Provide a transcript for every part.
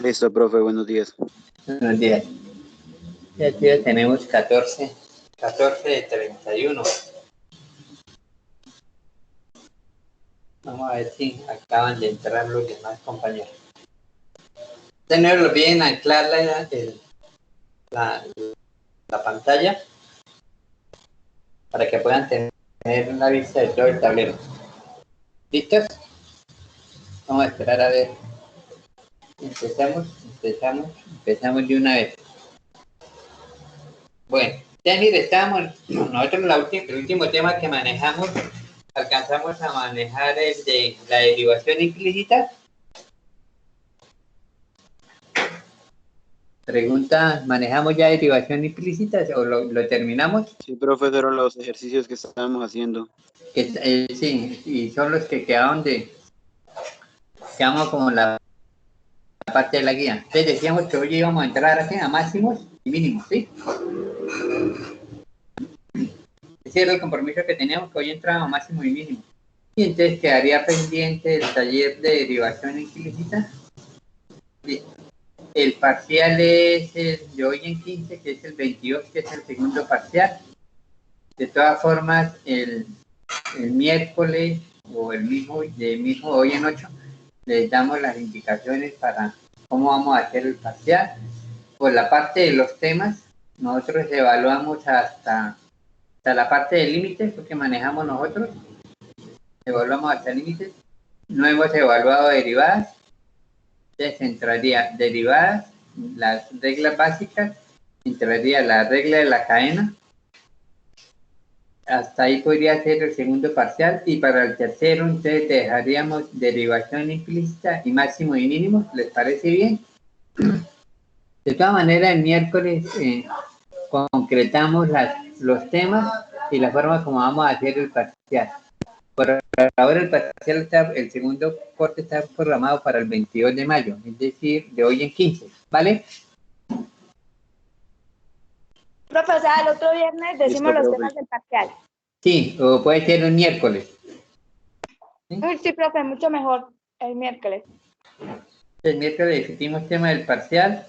Listo, profe, buenos días. Buenos días. Y aquí ya tenemos 14 de 31. Vamos a ver si acaban de entrar los demás compañeros. Tenerlo bien, anclar la pantalla para que puedan tener una vista de todo el tablero. ¿Listos? Vamos a esperar a ver. Empezamos de una vez. Bueno, ya mire, nosotros el último tema que manejamos, alcanzamos a manejar el de la derivación implícita. Pregunta, ¿manejamos ya derivación implícita o lo terminamos? Sí, profe, fueron los ejercicios que estábamos haciendo. Sí, y son los que quedamos como la parte de la guía. Entonces decíamos que hoy íbamos a entrar a máximos y mínimos, ¿sí? Ese era el compromiso que teníamos, que hoy entrábamos a máximo y mínimo. Y entonces quedaría pendiente el taller de derivación implícita. El parcial es el de hoy en 15, que es el 22, que es el segundo parcial. De todas formas, el miércoles o el mismo hoy en 8, les damos las indicaciones para cómo vamos a hacer el parcial. Por la parte de los temas, nosotros evaluamos hasta la parte de límites, porque manejamos nosotros, evaluamos hasta límites. No hemos evaluado derivadas, entonces entraría derivadas, las reglas básicas, entraría la regla de la cadena. Hasta ahí podría ser el segundo parcial, y para el tercero entonces dejaríamos derivación implícita y máximo y mínimo. ¿Les parece bien? De todas maneras, el miércoles concretamos los temas y la forma como vamos a hacer el parcial. Por ahora el parcial el segundo corte está programado para el 22 de mayo, es decir, de hoy en 15, ¿vale? Profe, o sea, el otro viernes decimos Listo, los profe. temas del parcial. Sí, o puede ser el miércoles. ¿Sí? Sí, profe, mucho mejor el miércoles. El miércoles discutimos tema del parcial,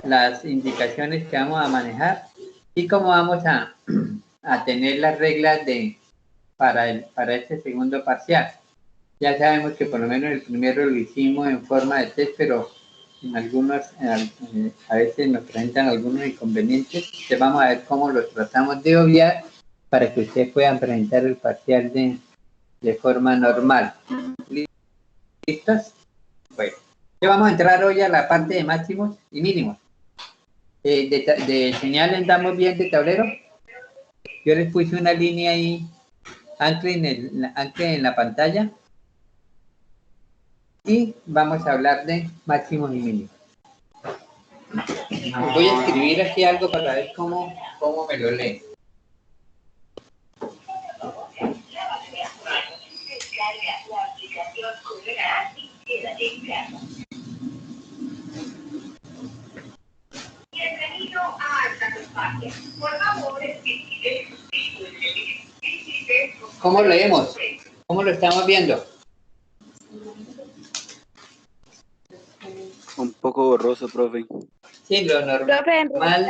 las indicaciones que vamos a manejar y cómo vamos a tener las reglas para este segundo parcial. Ya sabemos que por lo menos el primero lo hicimos en forma de test, pero a veces nos presentan algunos inconvenientes. Entonces vamos a ver cómo los tratamos de obviar para que ustedes puedan presentar el parcial de forma normal. ¿Listos? Bueno, vamos a entrar hoy a la parte de máximos y mínimos. De señal andamos bien de tablero. Yo les puse una línea ahí, ancla en la pantalla. Y vamos a hablar de máximos y mínimos. Voy a escribir aquí algo para ver cómo me lo leen. Bienvenido a Alta Espacio. Por favor, ¿cómo leemos? ¿Cómo lo estamos viendo? Un poco borroso, profe. Sí, lo normal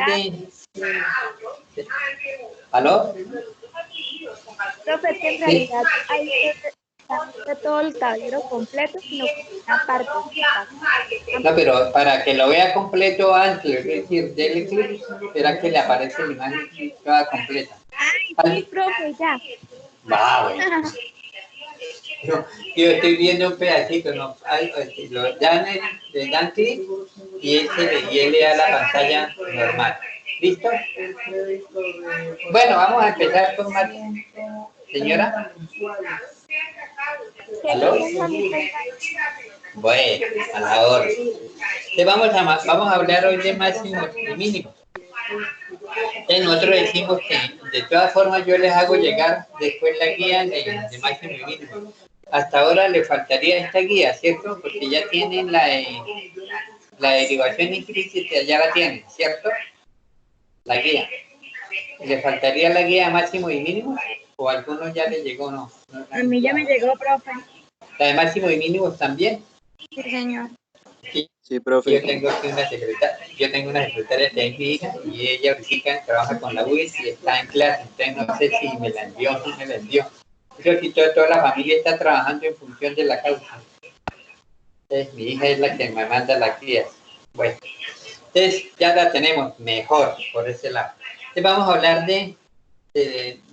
de... ¿Aló? Profe, que en realidad hay que todo el tablero completo, sino una parte. No, pero para que lo vea completo antes, es decir, dele clic, verá que le aparece la imagen toda completa. Ay, sí, profe, ya. Va, bueno. Yo estoy viendo un pedacito, ¿no? Le dan clic y él le da la pantalla normal. ¿Listo? Bueno, vamos a empezar con más. Señora. ¿Aló? Bueno, a la hora. Entonces vamos a hablar hoy de máximos y mínimos. Entonces nosotros decimos que de todas formas yo les hago llegar después la guía de máximo y mínimo. Hasta ahora le faltaría esta guía, ¿cierto? Porque ya tienen la derivación implícita, ya la tienen, ¿cierto? La guía. ¿Le faltaría la guía de máximo y mínimo? ¿O a algunos ya les llegó? No. A mí ya me llegó, profe. ¿La de máximo y mínimos también? Sí, señor. Sí. Sí, Yo profe. tengo aquí yo tengo una secretaria que es mi hija y ella ahorita trabaja con la UIS y está en clase, entonces no sé si me la envió o no me la envió. Yo aquí toda la familia está trabajando en función de la causa. Entonces mi hija es la que me manda las guías. Bueno, entonces ya la tenemos mejor por ese lado. Entonces vamos a hablar de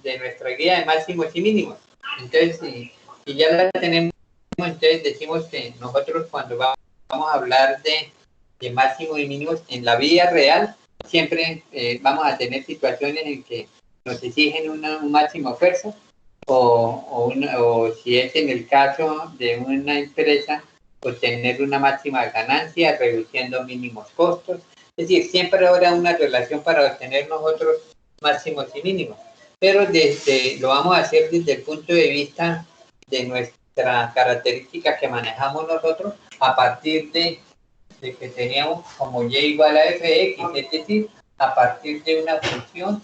nuestra guía de máximos y mínimos. Entonces, si ya la tenemos, entonces decimos que nosotros cuando vamos a hablar de máximos y mínimos en la vida real, siempre vamos a tener situaciones en que nos exigen un máximo esfuerzo o si es en el caso de una empresa, obtener una máxima ganancia reduciendo mínimos costos. Es decir, siempre habrá una relación para obtener nosotros máximos y mínimos, pero lo vamos a hacer desde el punto de vista de nuestra característica que manejamos nosotros a partir de que teníamos como y igual a fx, es decir, a partir de una función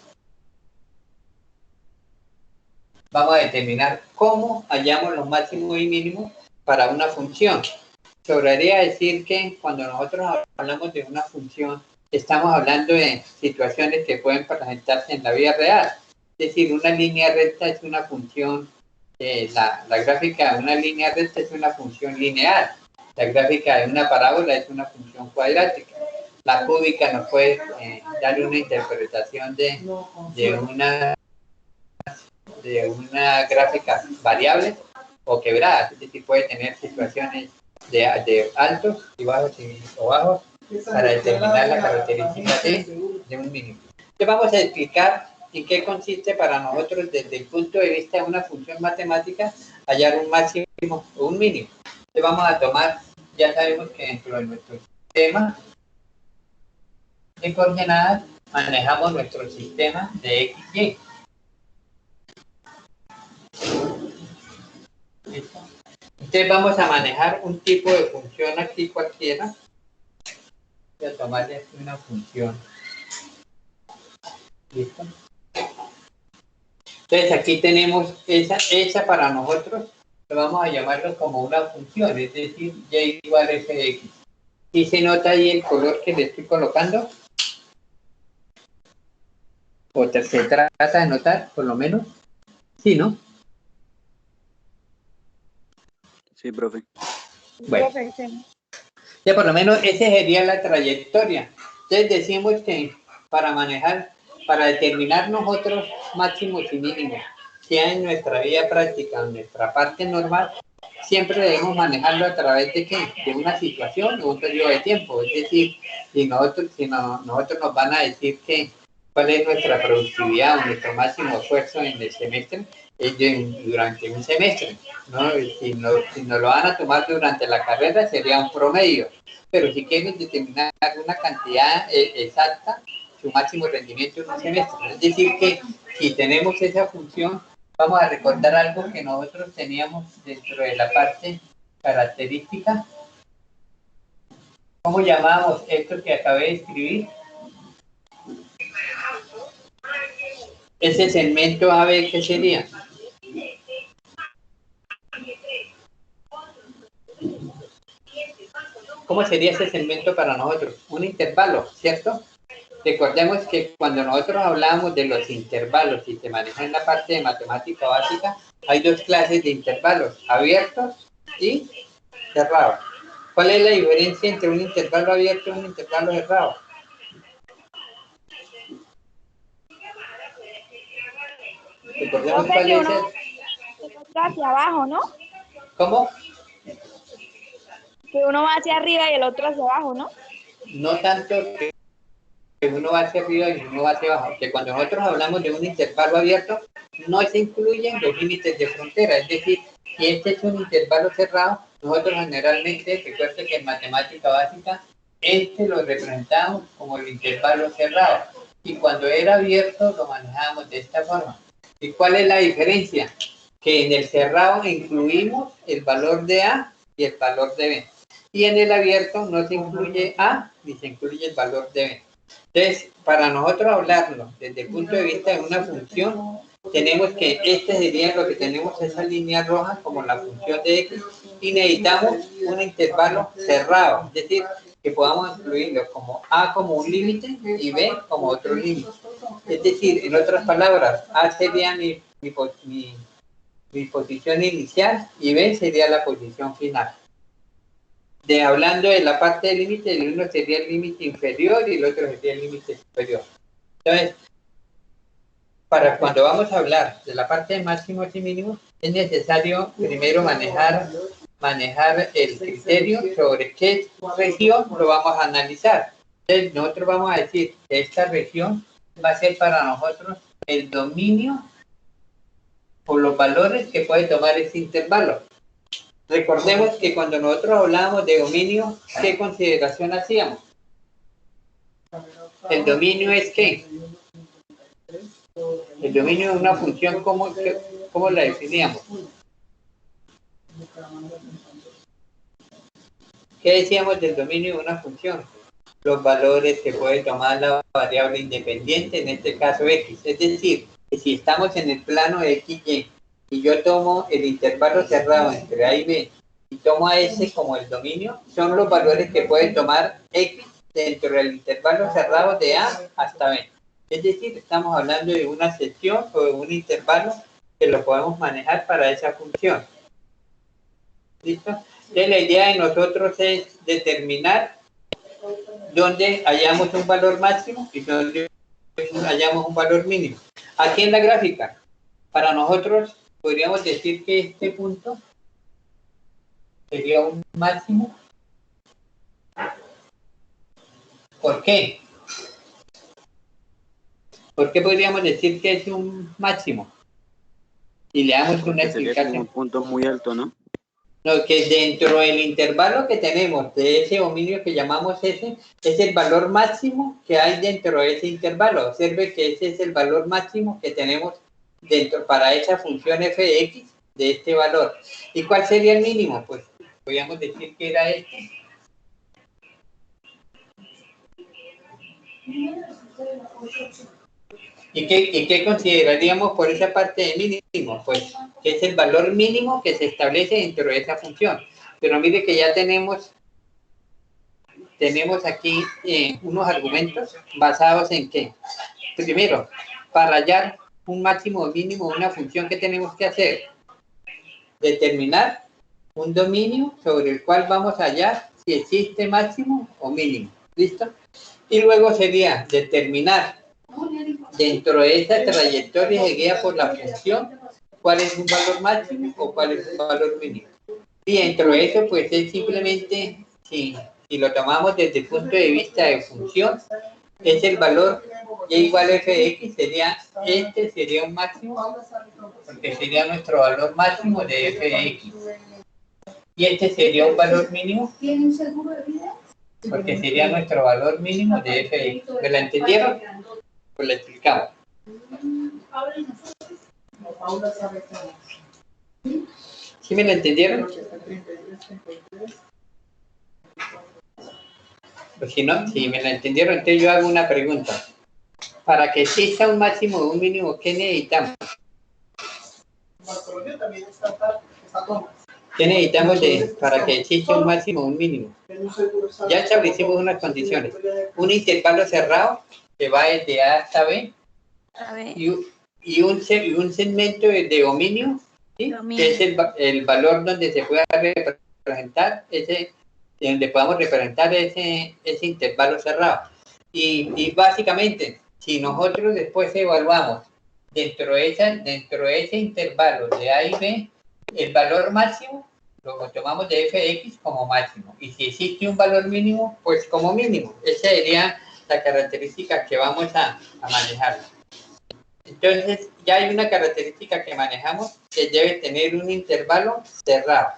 vamos a determinar cómo hallamos los máximos y mínimos para una función. Sobraría decir que cuando nosotros hablamos de una función, estamos hablando de situaciones que pueden presentarse en la vida real. Es decir, una línea recta es una función, la gráfica de una línea recta es una función lineal. La gráfica de una parábola es una función cuadrática. La cúbica nos puede dar una interpretación de una gráfica variable o quebrada. Es decir, puede tener situaciones de altos y bajos o bajos para determinar la característica de un mínimo. Entonces vamos a explicar en qué consiste para nosotros desde el punto de vista de una función matemática hallar un máximo o un mínimo. Entonces vamos a tomar, ya sabemos que dentro de nuestro sistema de coordenadas manejamos nuestro sistema de X, Y. ¿Listo? Entonces vamos a manejar un tipo de función aquí cualquiera. Voy a tomarle aquí una función. ¿Listo? Entonces aquí tenemos esa para nosotros, lo vamos a llamarlo como una función, es decir, y igual a fx. ¿Y se nota ahí el color que le estoy colocando? ¿O se trata de notar, por lo menos? Sí, ¿no? Sí, profe. Bueno, ya por lo menos esa sería la trayectoria. Entonces decimos que para determinar nosotros máximos y mínimos, sea en nuestra vida práctica o en nuestra parte normal, siempre debemos manejarlo a través de ¿qué? De una situación o un periodo de tiempo. Es decir, nosotros nos van a decir que cuál es nuestra productividad o nuestro máximo esfuerzo en el semestre, es durante un semestre, ¿no? Si nos lo van a tomar durante la carrera sería un promedio, pero si quieren determinar una cantidad exacta, su máximo rendimiento en un semestre. Es decir, que si tenemos esa función, vamos a recordar algo que nosotros teníamos dentro de la parte característica. ¿Cómo llamábamos esto que acabé de escribir? Ese segmento AB, ¿qué sería? ¿Cómo sería ese segmento para nosotros? Un intervalo, ¿cierto? Recordemos que cuando nosotros hablamos de los intervalos y se maneja en la parte de matemática básica, hay dos clases de intervalos, abiertos y cerrados. ¿Cuál es la diferencia entre un intervalo abierto y un intervalo cerrado? Recordemos cuál es el... Hacia abajo, ¿no? ¿Cómo? Que uno va hacia arriba y el otro hacia abajo, ¿no? No tanto que uno va hacia arriba y uno va hacia abajo, que cuando nosotros hablamos de un intervalo abierto, no se incluyen los límites de frontera, es decir, si este es un intervalo cerrado, nosotros generalmente, recuerden que en matemática básica, este lo representamos como el intervalo cerrado, y cuando era abierto lo manejábamos de esta forma. ¿Y cuál es la diferencia? Que en el cerrado incluimos el valor de A y el valor de B, y en el abierto no se incluye A ni se incluye el valor de B. Entonces, para nosotros hablarlo desde el punto de vista de una función, tenemos que este sería lo que tenemos esa línea roja como la función de X y necesitamos un intervalo cerrado, es decir, que podamos incluirlo como A como un límite y B como otro límite. Es decir, en otras palabras, A sería mi posición inicial y B sería la posición final. Hablando de la parte del límite, el uno sería el límite inferior y el otro sería el límite superior. Entonces, para cuando vamos a hablar de la parte de máximos y mínimos, es necesario primero manejar el criterio sobre qué región lo vamos a analizar. Entonces, nosotros vamos a decir que esta región va a ser para nosotros el dominio por los valores que puede tomar este intervalo. Recordemos que cuando nosotros hablábamos de dominio, ¿qué consideración hacíamos? El dominio es ¿qué? El dominio de una función, ¿cómo la definíamos? ¿Qué decíamos del dominio de una función? Los valores que puede tomar la variable independiente, en este caso x. Es decir, que si estamos en el plano de x, y yo tomo el intervalo cerrado entre a y b, y tomo a s como el dominio, son los valores que puede tomar x dentro del intervalo cerrado de a hasta b. Es decir, estamos hablando de una sección o de un intervalo que lo podemos manejar para esa función. ¿Listo? Entonces, la idea de nosotros es determinar dónde hallamos un valor máximo y dónde hallamos un valor mínimo. Aquí en la gráfica, para nosotros podríamos decir que este punto sería un máximo. ¿Por qué? ¿Por qué podríamos decir que es un máximo? Y le damos una explicación. Sería un punto muy alto, ¿no? No, que dentro del intervalo que tenemos de ese dominio que llamamos S, es el valor máximo que hay dentro de ese intervalo. Observe que ese es el valor máximo que tenemos dentro para esa función f de x de este valor. ¿Y cuál sería el mínimo? Pues podríamos decir que era este. ¿Y qué consideraríamos por esa parte de mínimo? Pues que es el valor mínimo que se establece dentro de esa función. Pero mire que ya tenemos aquí unos argumentos basados en qué. Primero, para hallar un máximo o mínimo de una función, ¿qué tenemos que hacer? Determinar un dominio sobre el cual vamos a hallar si existe máximo o mínimo. ¿Listo? Y luego sería determinar dentro de esa trayectoria seguida por la función cuál es un valor máximo o cuál es un valor mínimo. Y dentro de eso, pues es simplemente, si lo tomamos desde el punto de vista de función, es el valor y igual a f de x, sería un máximo, porque sería nuestro valor máximo de f de x. Y este sería un valor mínimo, porque sería nuestro valor mínimo de f de x. ¿Me la entendieron? Pues la explicamos. ¿Sí me la entendieron? Pues si no, si me la entendieron, entonces yo hago una pregunta. Para que exista un máximo o un mínimo, ¿qué necesitamos? ¿Qué necesitamos para que exista un máximo o un mínimo? Ya establecimos unas condiciones. Un intervalo cerrado que va desde A hasta B. Y un segmento de dominio, ¿sí? Que es el valor donde se pueda representar donde podamos representar ese intervalo cerrado. Y básicamente, si nosotros después evaluamos dentro de ese intervalo de A y B, el valor máximo lo tomamos de f de x como máximo. Y si existe un valor mínimo, pues como mínimo. Esa sería la característica que vamos a manejar. Entonces, ya hay una característica que manejamos que debe tener un intervalo cerrado.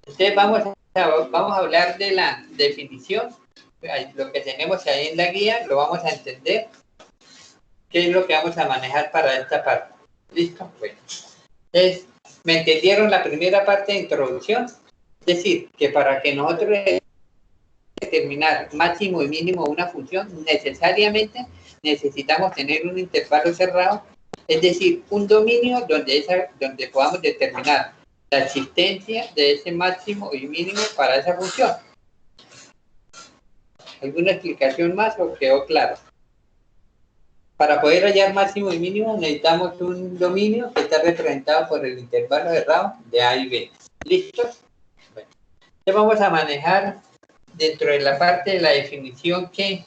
Entonces, vamos a hablar de la definición. Lo que tenemos ahí en la guía lo vamos a entender. ¿Qué es lo que vamos a manejar para esta parte? ¿Listo? Bueno. Entonces, ¿me entendieron la primera parte de introducción? Es decir, que para que nosotros determinar máximo y mínimo de una función, necesariamente necesitamos tener un intervalo cerrado, es decir, un dominio donde podamos determinar la existencia de ese máximo y mínimo para esa función. ¿Alguna explicación más o quedó claro? Para poder hallar máximo y mínimo necesitamos un dominio que está representado por el intervalo cerrado de A y B. ¿Listos? Bueno, entonces vamos a manejar dentro de la parte de la definición que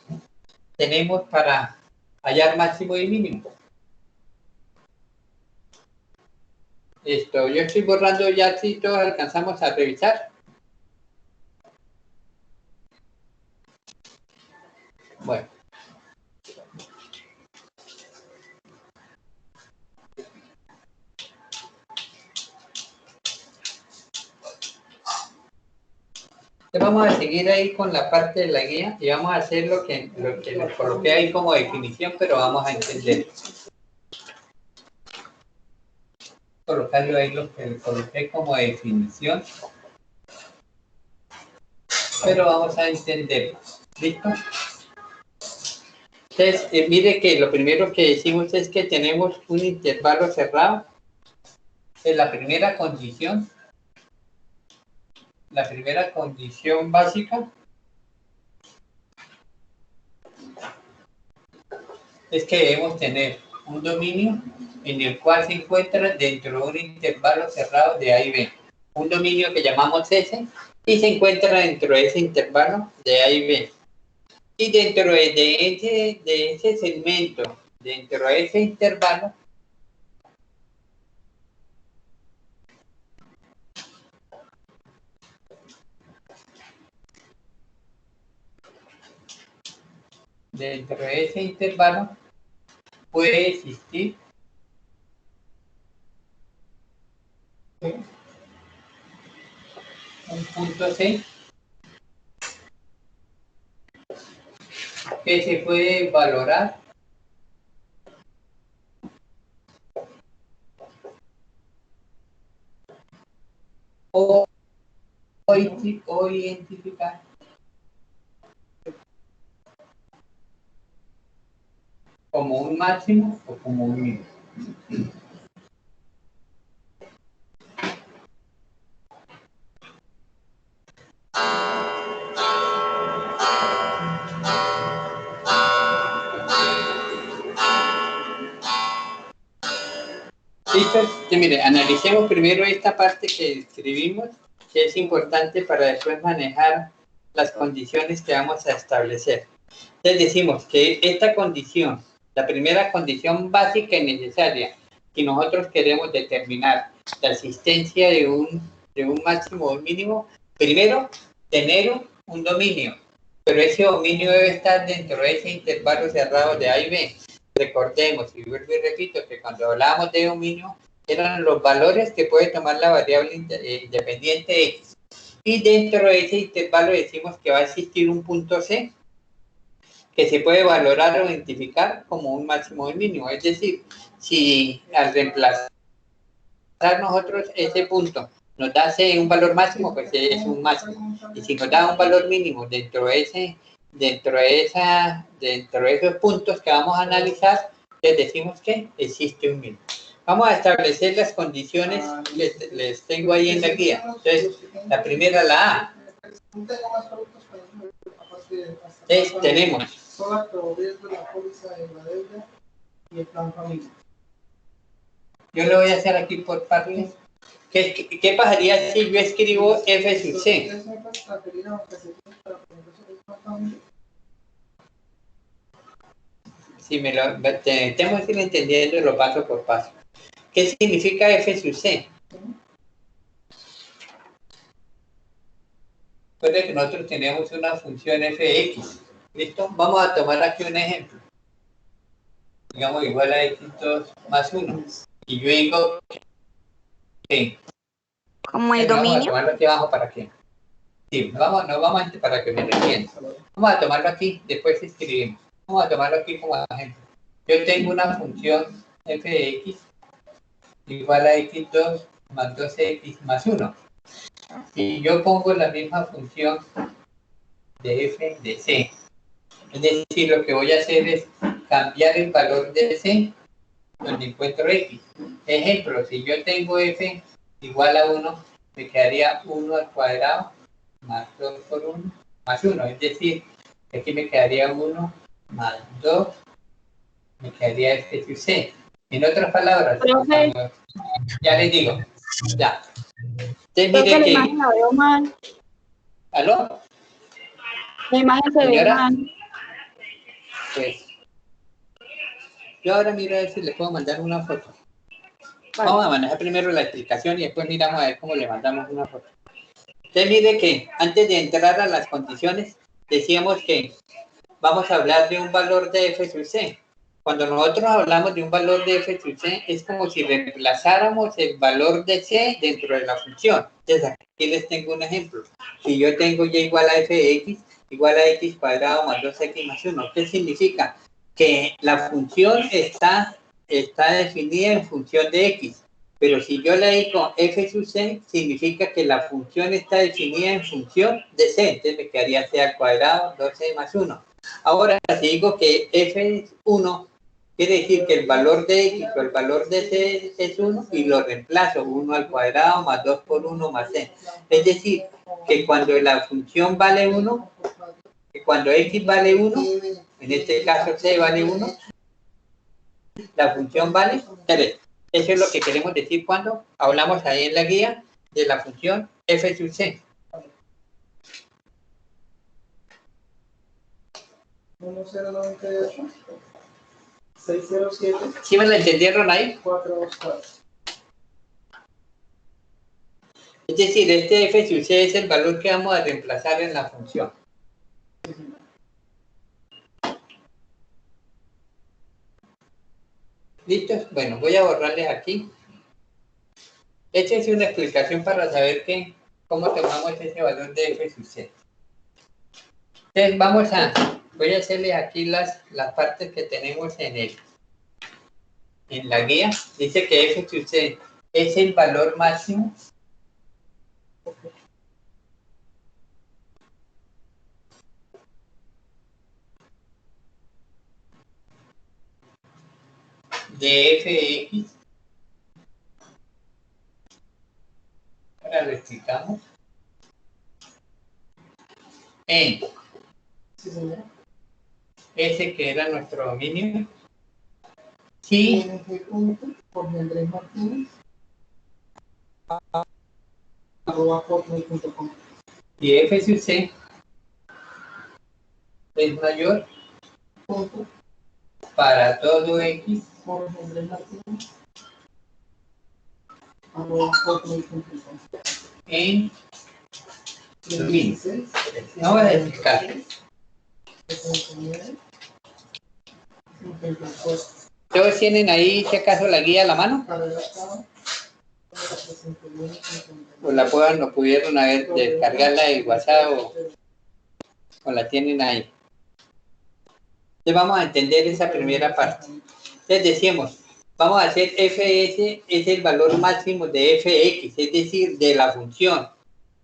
tenemos para hallar máximo y mínimo. Esto, yo estoy borrando ya si todos alcanzamos a revisar. Bueno. Vamos a seguir ahí con la parte de la guía y vamos a hacer lo que les coloqué ahí como definición, pero vamos a entender. Colocarlo ahí lo que coloqué como definición, pero vamos a entenderlo. ¿Listo? Entonces, mire que lo primero que decimos es que tenemos un intervalo cerrado. Es la primera condición. La primera condición básica es que debemos tener un dominio en el cual se encuentra dentro de un intervalo cerrado de A y B. Un dominio que llamamos S y se encuentra dentro de ese intervalo de A y B. Y dentro de ese segmento, dentro de ese intervalo, puede existir un punto C que se puede valorar o identificar como un máximo o como un mínimo. ¿Listo? Entonces, mire, analicemos primero esta parte que escribimos, que es importante para después manejar las condiciones que vamos a establecer. Entonces decimos que esta condición, la primera condición básica y necesaria, si nosotros queremos determinar la existencia de un máximo o un mínimo, primero, tener un dominio, pero ese dominio debe estar dentro de ese intervalo cerrado de A y B. Recordemos, y vuelvo y repito, que cuando hablábamos de dominio, eran los valores que puede tomar la variable independiente X. Y dentro de ese intervalo decimos que va a existir un punto C, que se puede valorar o identificar como un máximo o un mínimo. Es decir, si al reemplazar nosotros ese punto nos da un valor máximo, pues es un máximo. Y si nos da un valor mínimo dentro de esos puntos que vamos a analizar, les decimos que existe un mínimo. Vamos a establecer las condiciones que les tengo ahí en la guía. Entonces, la primera, la A. Entonces, tenemos son las probabilidades de la póliza de la deuda y el plan familiar. Yo lo voy a hacer aquí por partes. ¿Qué pasaría si yo escribo F sub C? Si tenemos que ir entendiendo paso por paso. ¿Qué significa F sub C? Recuerden que nosotros tenemos una función fx. ¿Listo? Vamos a tomar aquí un ejemplo. Digamos igual a x2 más 1. Y yo digo que... Como el dominio. Vamos a tomarlo aquí abajo para que... Sí, vamos para que me entiendan. Vamos a tomarlo aquí, después escribimos. Vamos a tomarlo aquí como ejemplo. Yo tengo una función f de x igual a x2 más 2x más 1. Y yo pongo la misma función de f de c. Es decir, lo que voy a hacer es cambiar el valor de c donde encuentro x. Ejemplo, si yo tengo f igual a 1, me quedaría 1 al cuadrado más 2 por 1 más 1. Es decir, Aquí me quedaría 1 más 2, me quedaría f sub c. En otras palabras, Profe. ya les digo, ya. Entonces Creo que mire la que, imagen la veo mal. ¿aló? La imagen se ve Señora. mal. Pues, yo ahora miro a ver si le puedo mandar una foto. Vale. Vamos a manejar primero la explicación y después miramos a ver cómo le mandamos una foto. Usted mire que antes de entrar a las condiciones, decíamos que vamos a hablar de un valor de f sub c. Cuando nosotros hablamos de un valor de f sub c, es como si reemplazáramos el valor de c dentro de la función. Entonces, aquí les tengo un ejemplo. Si yo tengo y igual a f de x, igual a x cuadrado más 2x más 1, ¿qué significa? Que la función está definida en función de x. Pero si yo le digo f sub c, significa que la función está definida en función de c. Entonces me quedaría c al cuadrado, 2c más 1. Ahora, si digo que f es 1, quiere decir que el valor de x o el valor de c es 1 y lo reemplazo 1 al cuadrado más 2 por 1 más c. Es decir, que cuando la función vale 1, que cuando x vale 1, en este caso c vale 1, la función vale 3. Eso es lo que queremos decir cuando hablamos ahí en la guía de la función f sub c. 1098 607 ¿Sí me la entendieron ahí? 424. Es decir, este f sub c es el valor que vamos a reemplazar en la función. ¿Listos? Bueno, voy a borrarles aquí. Esta es una explicación para saber cómo tomamos ese valor de f sub c. Entonces voy a hacerles aquí las partes que tenemos en la guía. Dice que f sub c es el valor máximo de f de x. Ahora lo explicamos. En Sí, señor. ese que era nuestro dominio. Sí. Jorge Andrés Martínez @hotmail.com. Y f sub c es mayor para todo x Jorge Andrés Martínez @hotmail.com. en dominio. Vamos a explicar. 69 54. Todos tienen ahí, si acaso, la guía a la mano. O la pudieron haber descargarla de WhatsApp o la tienen ahí. Entonces vamos a entender esa primera parte. Entonces decíamos, vamos a hacer fs es el valor máximo de fx, es decir, de la función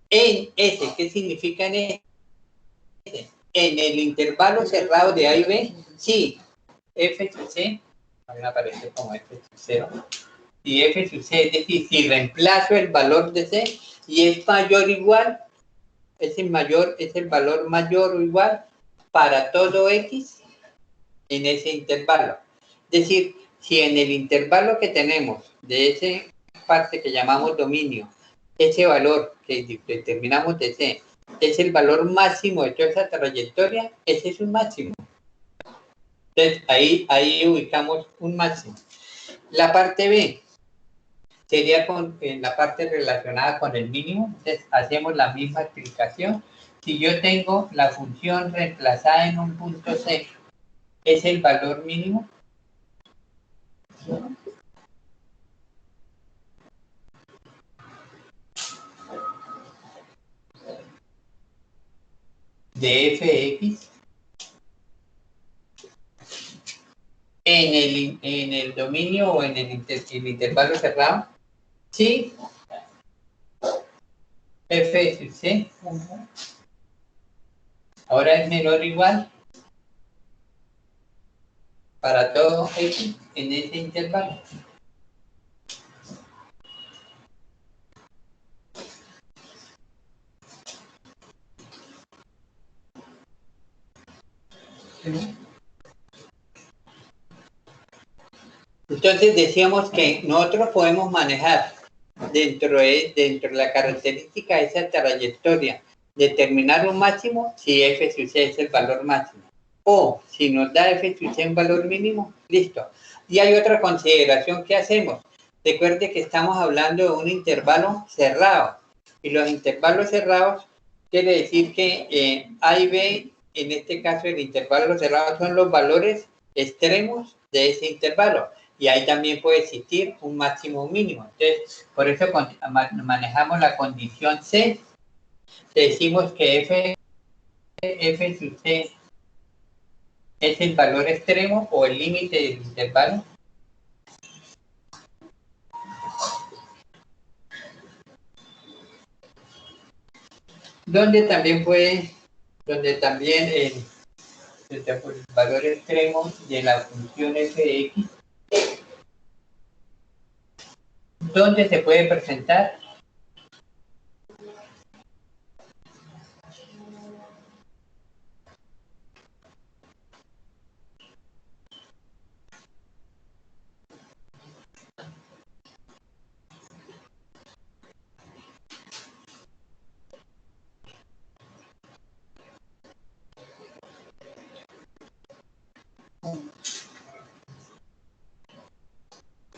en s. ¿Qué significa en s? En el intervalo cerrado de a y b, sí, f sub c, a mí me aparece como f sub 0, y f sub c, es decir, si reemplazo el valor de c y es mayor o igual, es el valor mayor o igual para todo x en ese intervalo. Es decir, si en el intervalo que tenemos de esa parte que llamamos dominio, ese valor que determinamos de c es el valor máximo de toda esa trayectoria, ese es un máximo. Entonces, ahí ubicamos un máximo. La parte B sería en la parte relacionada con el mínimo. Entonces, hacemos la misma explicación. Si yo tengo la función reemplazada en un punto C, ¿es el valor mínimo? De fx en el dominio o en el intervalo cerrado. Sí, f sub c ahora es menor o igual para todo x en ese intervalo. Entonces decíamos que nosotros podemos manejar dentro de la característica de esa trayectoria, determinar un máximo si f sub c es el valor máximo. O si nos da f sub c un valor mínimo, listo. Y hay otra consideración que hacemos. Recuerde que estamos hablando de un intervalo cerrado. Y los intervalos cerrados quiere decir que A y B, en este caso el intervalo cerrado, son los valores extremos de ese intervalo. Y ahí también puede existir un máximo o un mínimo. Entonces, por eso manejamos la condición C. Decimos que f sub c es el valor extremo o el límite del intervalo. Donde también el valor extremo de la función f de x, donde se puede presentar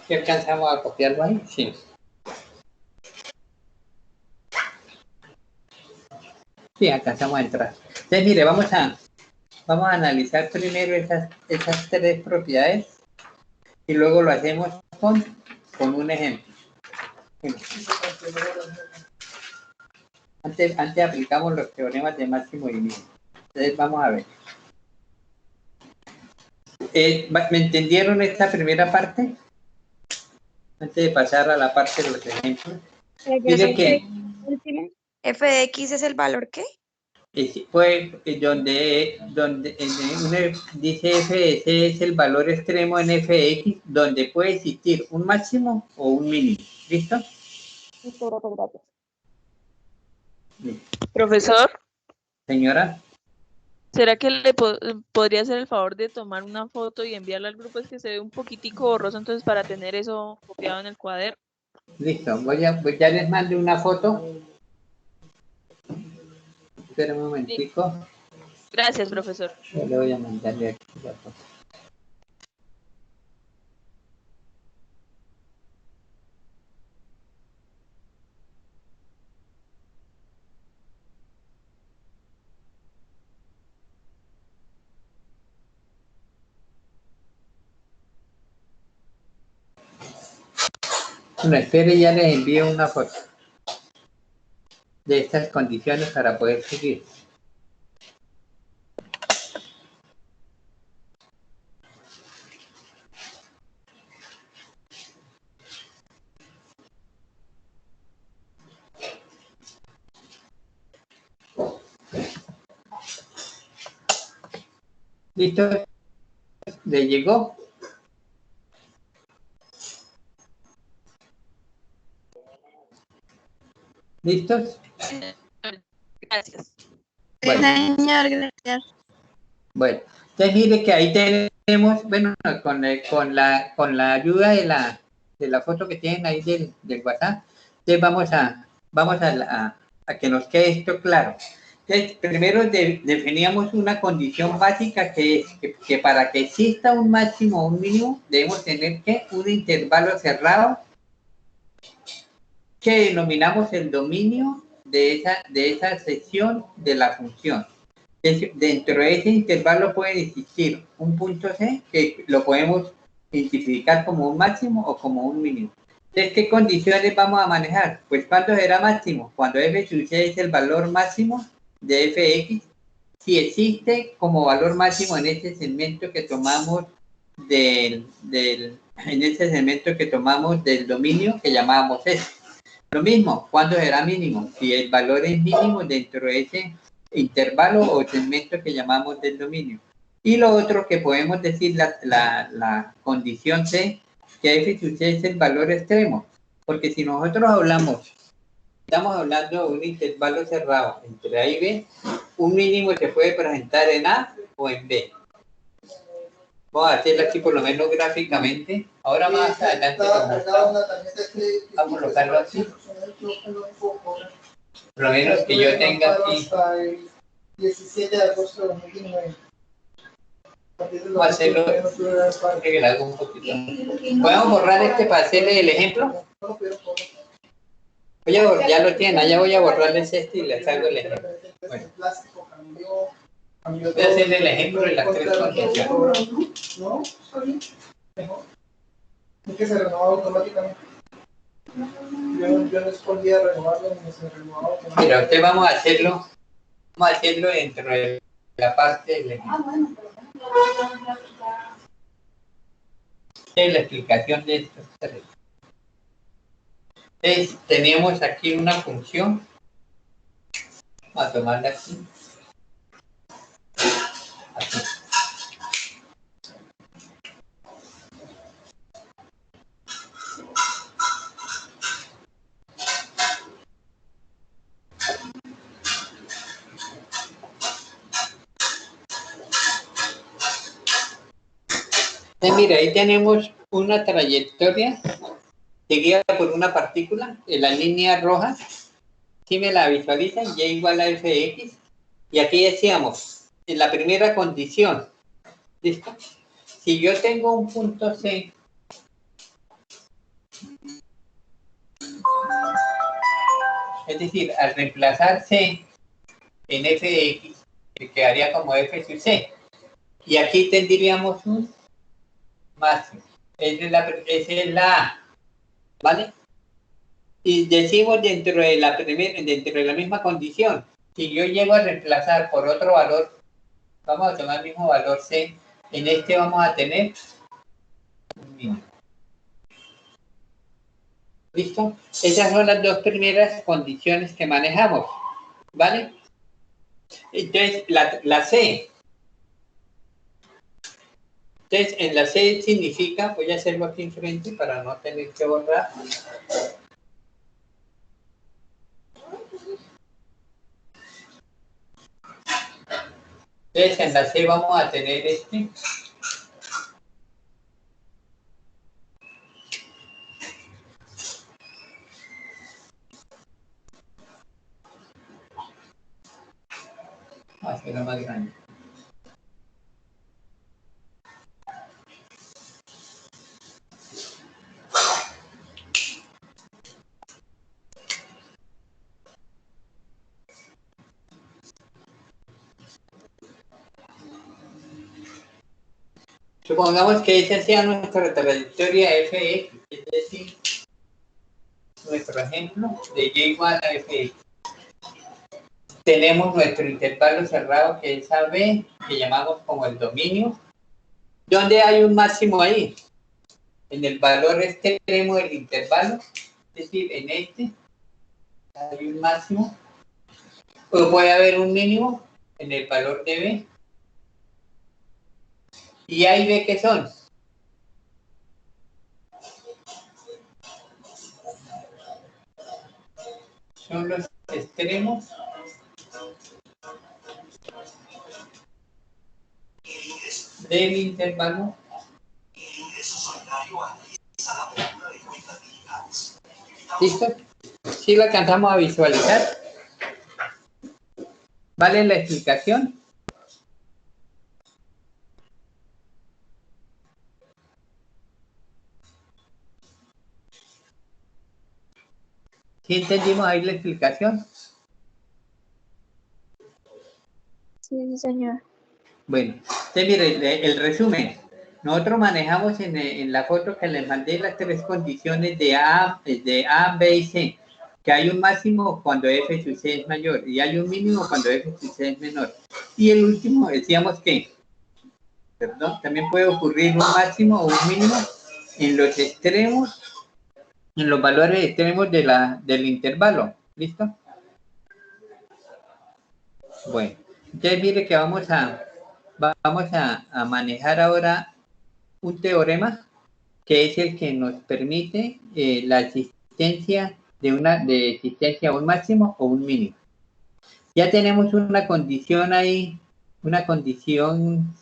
¿Si alcanzamos a copiarlo ahí? Sí. Sí, alcanzamos a entrar. Entonces, mire, vamos a analizar primero esas tres propiedades y luego lo hacemos con un ejemplo. Antes aplicamos los teoremas de máximo y mínimo. Entonces, vamos a ver. ¿Me entendieron esta primera parte? Antes de pasar a la parte de los ejemplos. Dice que f de x es el valor ¿qué? Pues donde dice f de c es el valor extremo en f de x, donde puede existir un máximo o un mínimo. ¿Listo? Profesor, Señora. ¿será que le podría hacer el favor de tomar una foto y enviarla al grupo? Es que se ve un poquitico borroso, entonces para tener eso copiado en el cuaderno. Listo, ya les mando una foto. Espera un momentico. Gracias, profesor. Yo le voy a mandarle aquí la foto. Bueno, espere, ya les envío una foto de estas condiciones para poder seguir. ¿Listo? ¿Le llegó? ¿Listos? Gracias. Bueno. Señor, gracias. Bueno, entonces mire que ahí tenemos, bueno, con la ayuda de la foto que tienen ahí del WhatsApp, entonces vamos a que nos quede esto claro. Entonces, primero definíamos una condición básica que es que para que exista un máximo o un mínimo, debemos tener que un intervalo cerrado que denominamos el dominio de esa sección de la función. Dentro de ese intervalo puede existir un punto C que lo podemos identificar como un máximo o como un mínimo. Entonces, ¿qué condiciones vamos a manejar? Pues, ¿cuándo será máximo? Cuando f sub c es el valor máximo de f de x, si existe como valor máximo en este segmento que tomamos del dominio que llamábamos S. Lo mismo, ¿cuándo será mínimo? Si el valor es mínimo dentro de ese intervalo o segmento que llamamos del dominio. Y lo otro que podemos decir, la condición C, que f sub c es el valor extremo. Porque si nosotros estamos hablando de un intervalo cerrado entre A y B, un mínimo se puede presentar en A o en B. Vamos a hacerlo aquí por lo menos gráficamente. Ahora más adelante lo mostramos. Vamos a colocarlo así. Por lo menos que yo tenga aquí. 17 de agosto de 2019. Vamos a hacerlo, arreglar un poquito. ¿Podemos borrar este para hacerle el ejemplo? Ya lo tienen, allá voy a borrarles este y les hago el ejemplo. Bueno. Voy a hacerle el ejemplo de las tres condiciones. No, está bien. Mejor. Es que se renueva automáticamente. Yo no escogía renovarlo ni se renovaba automáticamente. Mira, usted vamos a hacerlo dentro de la parte del ejemplo. Esta es la explicación de estos tres. Entonces, tenemos aquí una función. Vamos a tomarla aquí. Así. Mira, ahí tenemos una trayectoria seguida por una partícula en la línea roja. Si me la visualizan, y igual a f de x. Y aquí decíamos, en la primera condición, ¿listo? Si yo tengo un punto C, es decir, al reemplazar C en f de x, que quedaría como f sub C. Y aquí tendríamos un máximo. Esa es la A, ¿vale? Y decimos dentro de la misma condición, si yo llego a reemplazar por otro valor, vamos a tomar el mismo valor C, en este vamos a tener un mínimo. ¿Listo? Esas son las dos primeras condiciones que manejamos, ¿vale? Entonces, la C. Entonces, en la C significa, voy a hacerlo aquí enfrente para no tener que borrar. Entonces, en la C vamos a tener este. Vamos a hacerlo más grande. Supongamos que esa sea nuestra trayectoria fx, es decir, nuestro ejemplo de y igual a fx. Tenemos nuestro intervalo cerrado que es AB, que llamamos como el dominio. ¿Dónde hay un máximo ahí? En el valor extremo del intervalo, es decir, en este hay un máximo. O puede haber un mínimo en el valor de B. ¿Y A y B qué son? Son los extremos del intervalo ¿listo? ¿Sí lo alcanzamos a visualizar? ¿Vale la explicación? ¿Sí entendimos ahí la explicación? Sí, señor. Bueno, entonces mire, el resumen. Nosotros manejamos en la foto que les mandé las tres condiciones de A, B y C. Que hay un máximo cuando f sub c es mayor y hay un mínimo cuando f sub c es menor. Y el último decíamos que, perdón, también puede ocurrir un máximo o un mínimo en los extremos, en los valores extremos del intervalo. ¿Listo? Bueno, entonces mire que vamos a manejar ahora un teorema que es el que nos permite la existencia de existencia un máximo o un mínimo. Ya tenemos una condición ahí, una condición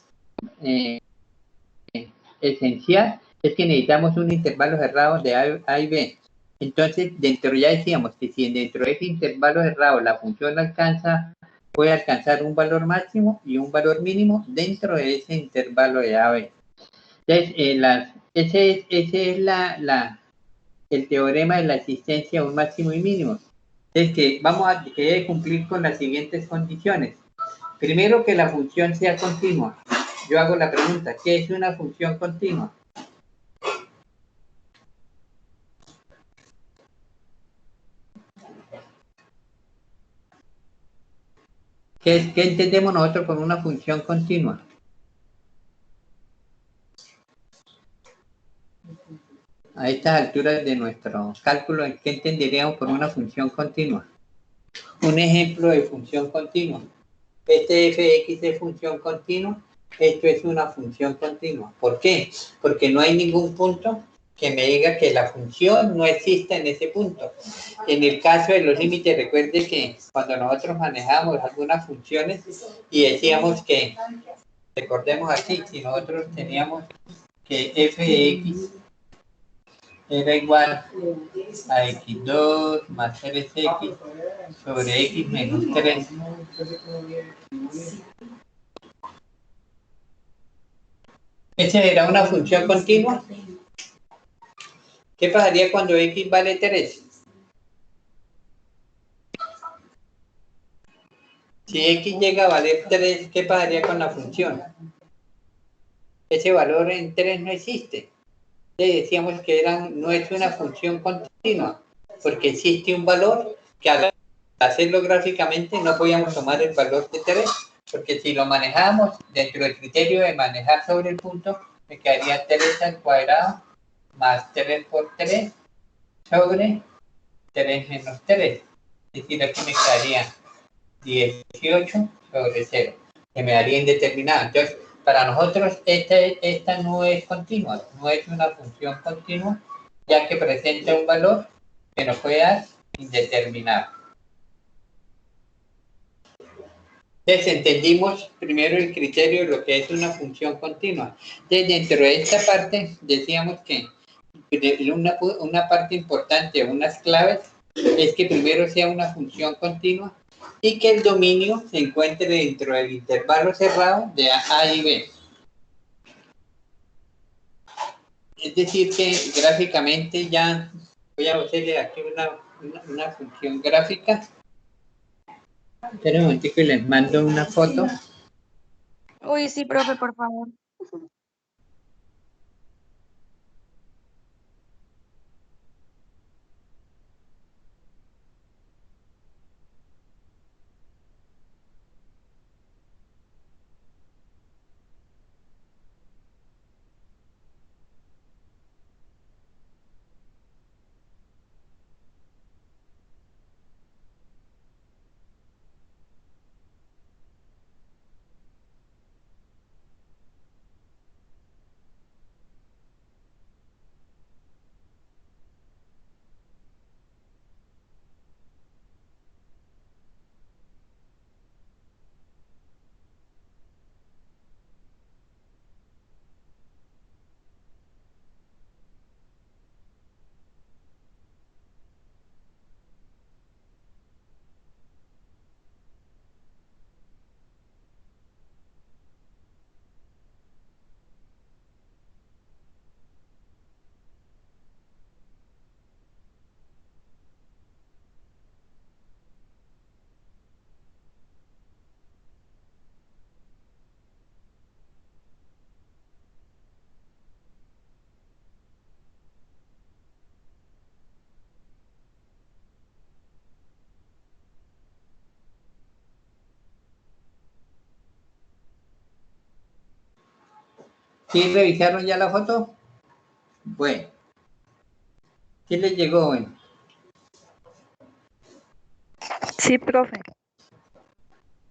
esencial es que necesitamos un intervalo cerrado de A y B. Entonces, dentro ya decíamos que si dentro de ese intervalo cerrado la función puede alcanzar un valor máximo y un valor mínimo dentro de ese intervalo de A a B. Entonces, ese es el teorema de la existencia de un máximo y mínimo. Es que que debe cumplir con las siguientes condiciones. Primero, que la función sea continua. Yo hago la pregunta, ¿qué es una función continua? ¿Qué entendemos nosotros con una función continua? A estas alturas de nuestro cálculo, ¿qué entenderíamos por una función continua? Un ejemplo de función continua. Este fx es función continua, esto es una función continua. ¿Por qué? Porque no hay ningún punto que me diga que la función no exista en ese punto. En el caso de los límites, recuerde que cuando nosotros manejamos algunas funciones y decíamos que, recordemos aquí, si nosotros teníamos que f de x era igual a x2 más 3x sobre x menos 3. ¿Esa era una función continua? ¿Qué pasaría cuando x vale 3? Si x llega a valer 3, ¿qué pasaría con la función? Ese valor en 3 no existe. Le decíamos que no es una función continua, porque existe un valor que al hacerlo gráficamente no podíamos tomar el valor de 3, porque si lo manejamos dentro del criterio de manejar sobre el punto, me quedaría 3 al cuadrado más 3 por 3 sobre 3 menos 3. Es decir, aquí me quedaría 18 sobre 0, que me daría indeterminado. Entonces, para nosotros esta no es continua, no es una función continua, ya que presenta un valor que nos puede dar indeterminado. Entonces, entendimos primero el criterio de lo que es una función continua. Entonces, dentro de esta parte, decíamos que una parte importante, unas claves, es que primero sea una función continua y que el dominio se encuentre dentro del intervalo cerrado de A y B. Es decir, que gráficamente ya voy a hacerle aquí una función gráfica. Espera un momentico y les mando una foto. Uy, sí, profe, por favor. ¿Sí revisaron ya la foto? Bueno. ¿Qué les llegó hoy? Sí, profe.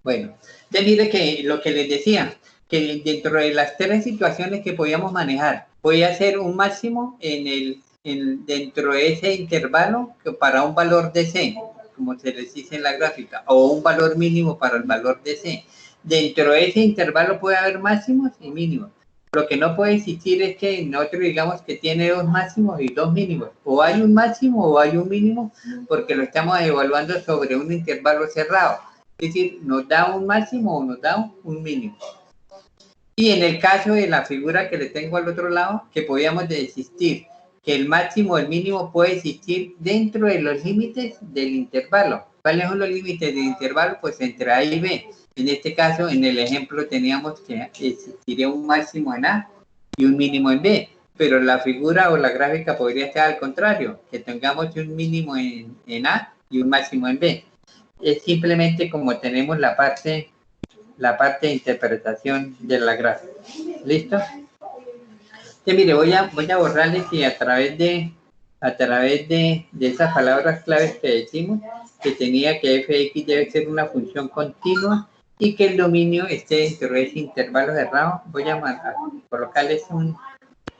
Bueno, entonces mire que lo que les decía, que dentro de las 3 situaciones que podíamos manejar, podía ser un máximo dentro de ese intervalo para un valor de C, como se les dice en la gráfica, o un valor mínimo para el valor de C. Dentro de ese intervalo puede haber máximos y mínimos. Lo que no puede existir es que nosotros digamos que tiene dos máximos y dos mínimos. O hay un máximo o hay un mínimo, porque lo estamos evaluando sobre un intervalo cerrado. Es decir, nos da un máximo o nos da un mínimo. Y en el caso de la figura que le tengo al otro lado, que podíamos existir, que el máximo o el mínimo puede existir dentro de los límites del intervalo. ¿Cuáles son los límites del intervalo? Pues entre A y B. En este caso, en el ejemplo, teníamos que existiría un máximo en A y un mínimo en B, pero la figura o la gráfica podría estar al contrario, que tengamos un mínimo en A y un máximo en B. Es simplemente como tenemos la parte de interpretación de la gráfica. ¿Listo? Entonces, mire, voy a borrarles que a través de esas palabras claves que decimos, que tenía que fx debe ser una función continua y que el dominio esté dentro de ese intervalo cerrado. Voy a colocarles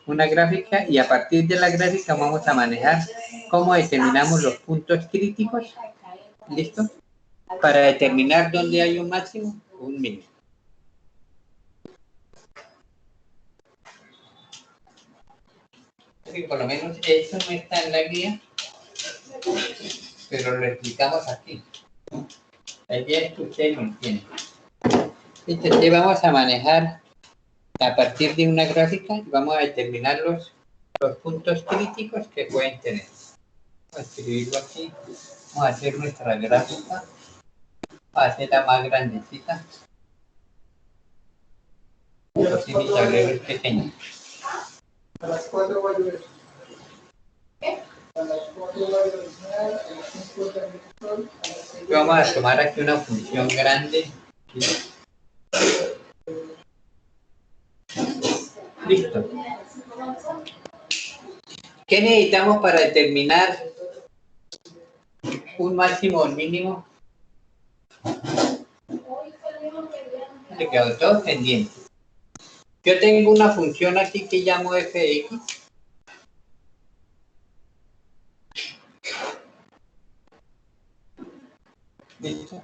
una gráfica y a partir de la gráfica vamos a manejar cómo determinamos los puntos críticos. ¿Listo? Para determinar dónde hay un máximo o un mínimo. Sí, por lo menos esto no está en la guía, pero lo explicamos aquí. La idea es que ustedes lo entienden. Entonces vamos a manejar a partir de una gráfica y vamos a determinar los puntos críticos que pueden tener. Vamos a escribirlo aquí. Vamos a hacer nuestra gráfica. Vamos a hacerla más grandecita. Así mi tablero es pequeño. A las 4 va a llover. A las 4 va a llover. A las 5 de la sol. Vamos a tomar aquí una función grande. Listo. ¿Qué necesitamos para determinar un máximo o un mínimo? Le quedó todo pendiente. Yo tengo una función aquí que llamo f(x). ¿Listo?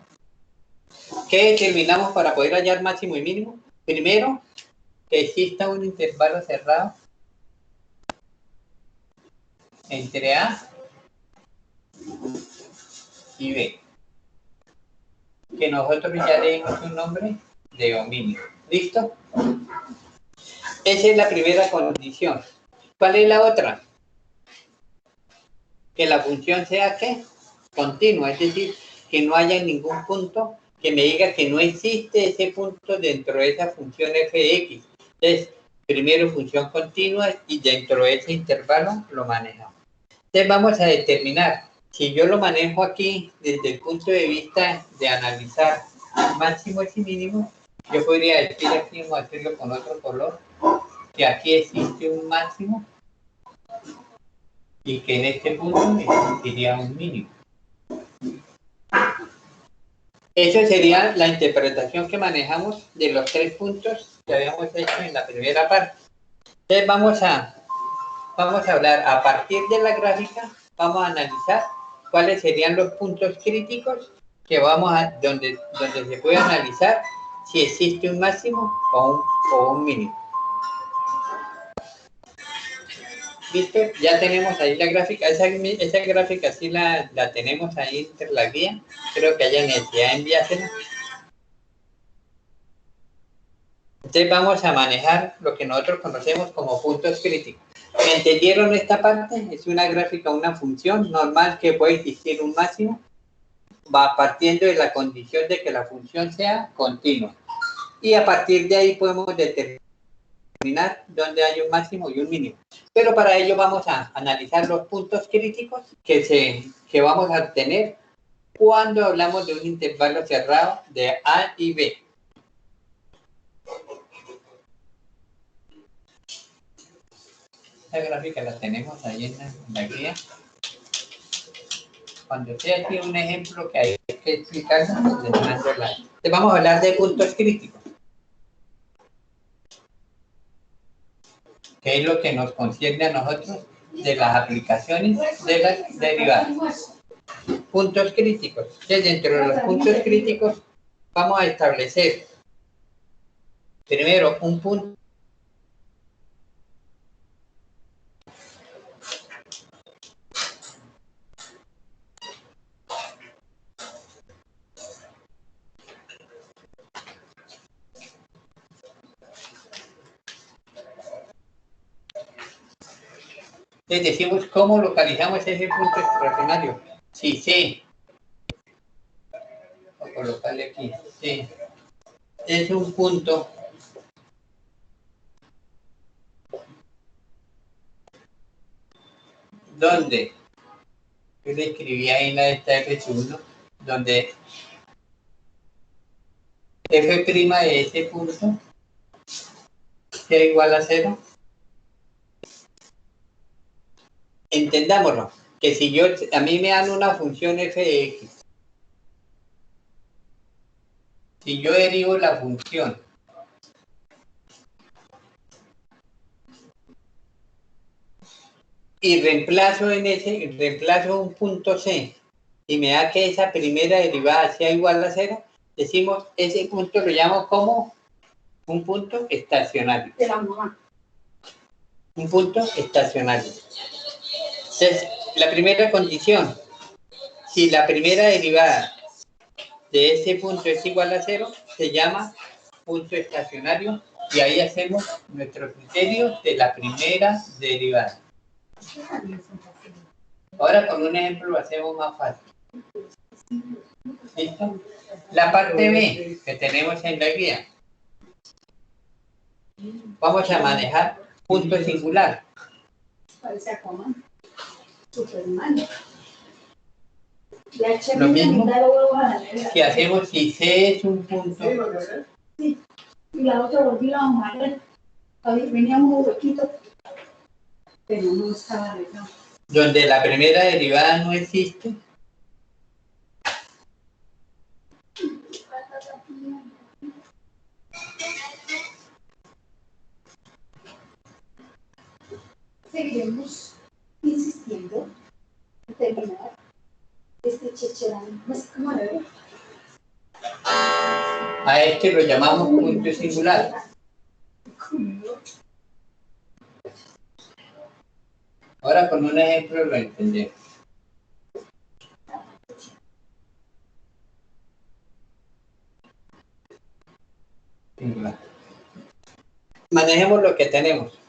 ¿Qué determinamos para poder hallar máximo y mínimo? Primero, que exista un intervalo cerrado entre A y B, que nosotros ya le dimos un nombre de dominio. ¿Listo? Esa es la primera condición. ¿Cuál es la otra? Que la función sea ¿qué? Continua, es decir, que no haya ningún punto que me diga que no existe ese punto dentro de esa función f(x). Entonces, primero función continua y dentro de ese intervalo lo manejamos. Entonces vamos a determinar, si yo lo manejo aquí desde el punto de vista de analizar máximos y mínimos, yo podría decir aquí, vamos a hacerlo con otro color, que aquí existe un máximo y que en este punto existiría un mínimo. Esa sería la interpretación que manejamos de los tres puntos que habíamos hecho en la primera parte. Entonces vamos a hablar a partir de la gráfica, vamos a analizar cuáles serían los puntos críticos que donde se puede analizar si existe un máximo o un mínimo. ¿Viste? Ya tenemos ahí la gráfica. Esa gráfica sí la tenemos ahí entre la guía. Creo que haya necesidad de enviársela. Entonces vamos a manejar lo que nosotros conocemos como puntos críticos. ¿Me entendieron esta parte? Es una gráfica, una función normal que puede existir un máximo. Va partiendo de la condición de que la función sea continua. Y a partir de ahí podemos determinar dónde hay un máximo y un mínimo. Pero para ello vamos a analizar los puntos críticos que vamos a obtener cuando hablamos de un intervalo cerrado de A y B. Esta gráfica la tenemos ahí en la guía. Cuando sea aquí un ejemplo que hay que explicar, pues vamos a hablar de puntos críticos, que es lo que nos concierne a nosotros de las aplicaciones de las derivadas. Puntos críticos. Entonces, dentro de los puntos críticos vamos a establecer primero un punto Entonces decimos cómo localizamos ese punto estacionario. Si C, voy a colocarle aquí, C, es un punto donde, yo le escribí ahí en la esta F1, donde F' de ese punto sea igual a 0. Entendámoslo, que si a mí me dan una función f de x, si yo derivo la función y reemplazo un punto c y me da que esa primera derivada sea igual a 0, decimos ese punto lo llamo como un punto estacionario. Un punto estacionario. Entonces, la primera condición, si la primera derivada de ese punto es igual a 0, se llama punto estacionario y ahí hacemos nuestro criterio de la primera derivada. Ahora con un ejemplo lo hacemos más fácil. ¿Listo? La parte B que tenemos en la guía. Vamos a manejar punto singular. Lo mismo que hacemos si C es un punto. Sí, y la otra volvíamos a ver. Venía un huequito, pero no estaba arreglado. Donde la primera derivada no existe. Seguiremos insistiendo en terminar este checharán. No sé cómo lo veo. A este lo llamamos punto singular. Ahora con un ejemplo lo entendemos. Singular. Manejemos lo que tenemos.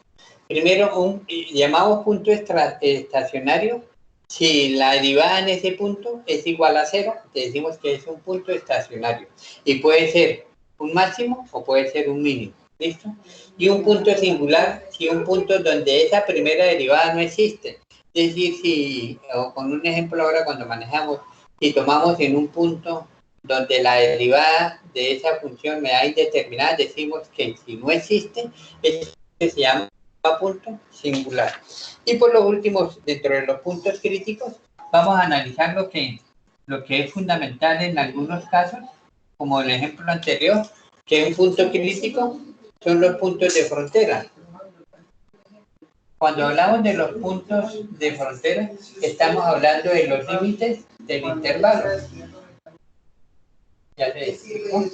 Primero, llamamos punto estacionario. Si la derivada en ese punto es igual a 0, decimos que es un punto estacionario. Y puede ser un máximo o puede ser un mínimo. ¿Listo? Y un punto singular, si un punto donde esa primera derivada no existe. Es decir, o con un ejemplo ahora cuando manejamos, si tomamos en un punto donde la derivada de esa función me da indeterminada, decimos que si no existe, se llama punto singular. Y por lo último, dentro de los puntos críticos, vamos a analizar lo que es fundamental en algunos casos, como el ejemplo anterior, que es un punto crítico, son los puntos de frontera. Cuando hablamos de los puntos de frontera, estamos hablando de los límites del intervalo. Ya te explico.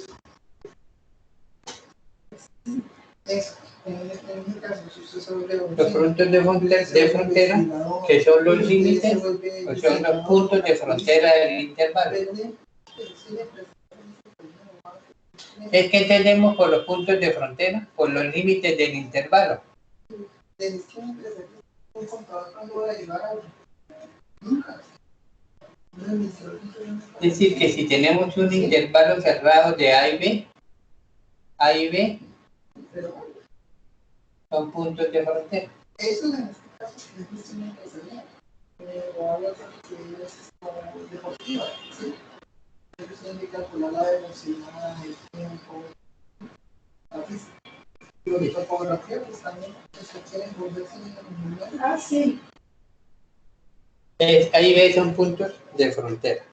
Los puntos de frontera, que son los límites, o son los puntos de frontera del intervalo. Es que entendemos por los puntos de frontera, por los límites del intervalo. Es decir, que si tenemos un intervalo cerrado de A y B son puntos de frontera. Eso en este caso es una empresarial, pero hay otra que es deportiva, ¿sí? Ellos tienen que calcular la velocidad, el tiempo, la física. Y la topografía, pues también se quieren volverse en. Ah, sí. Ahí ves, son puntos de frontera.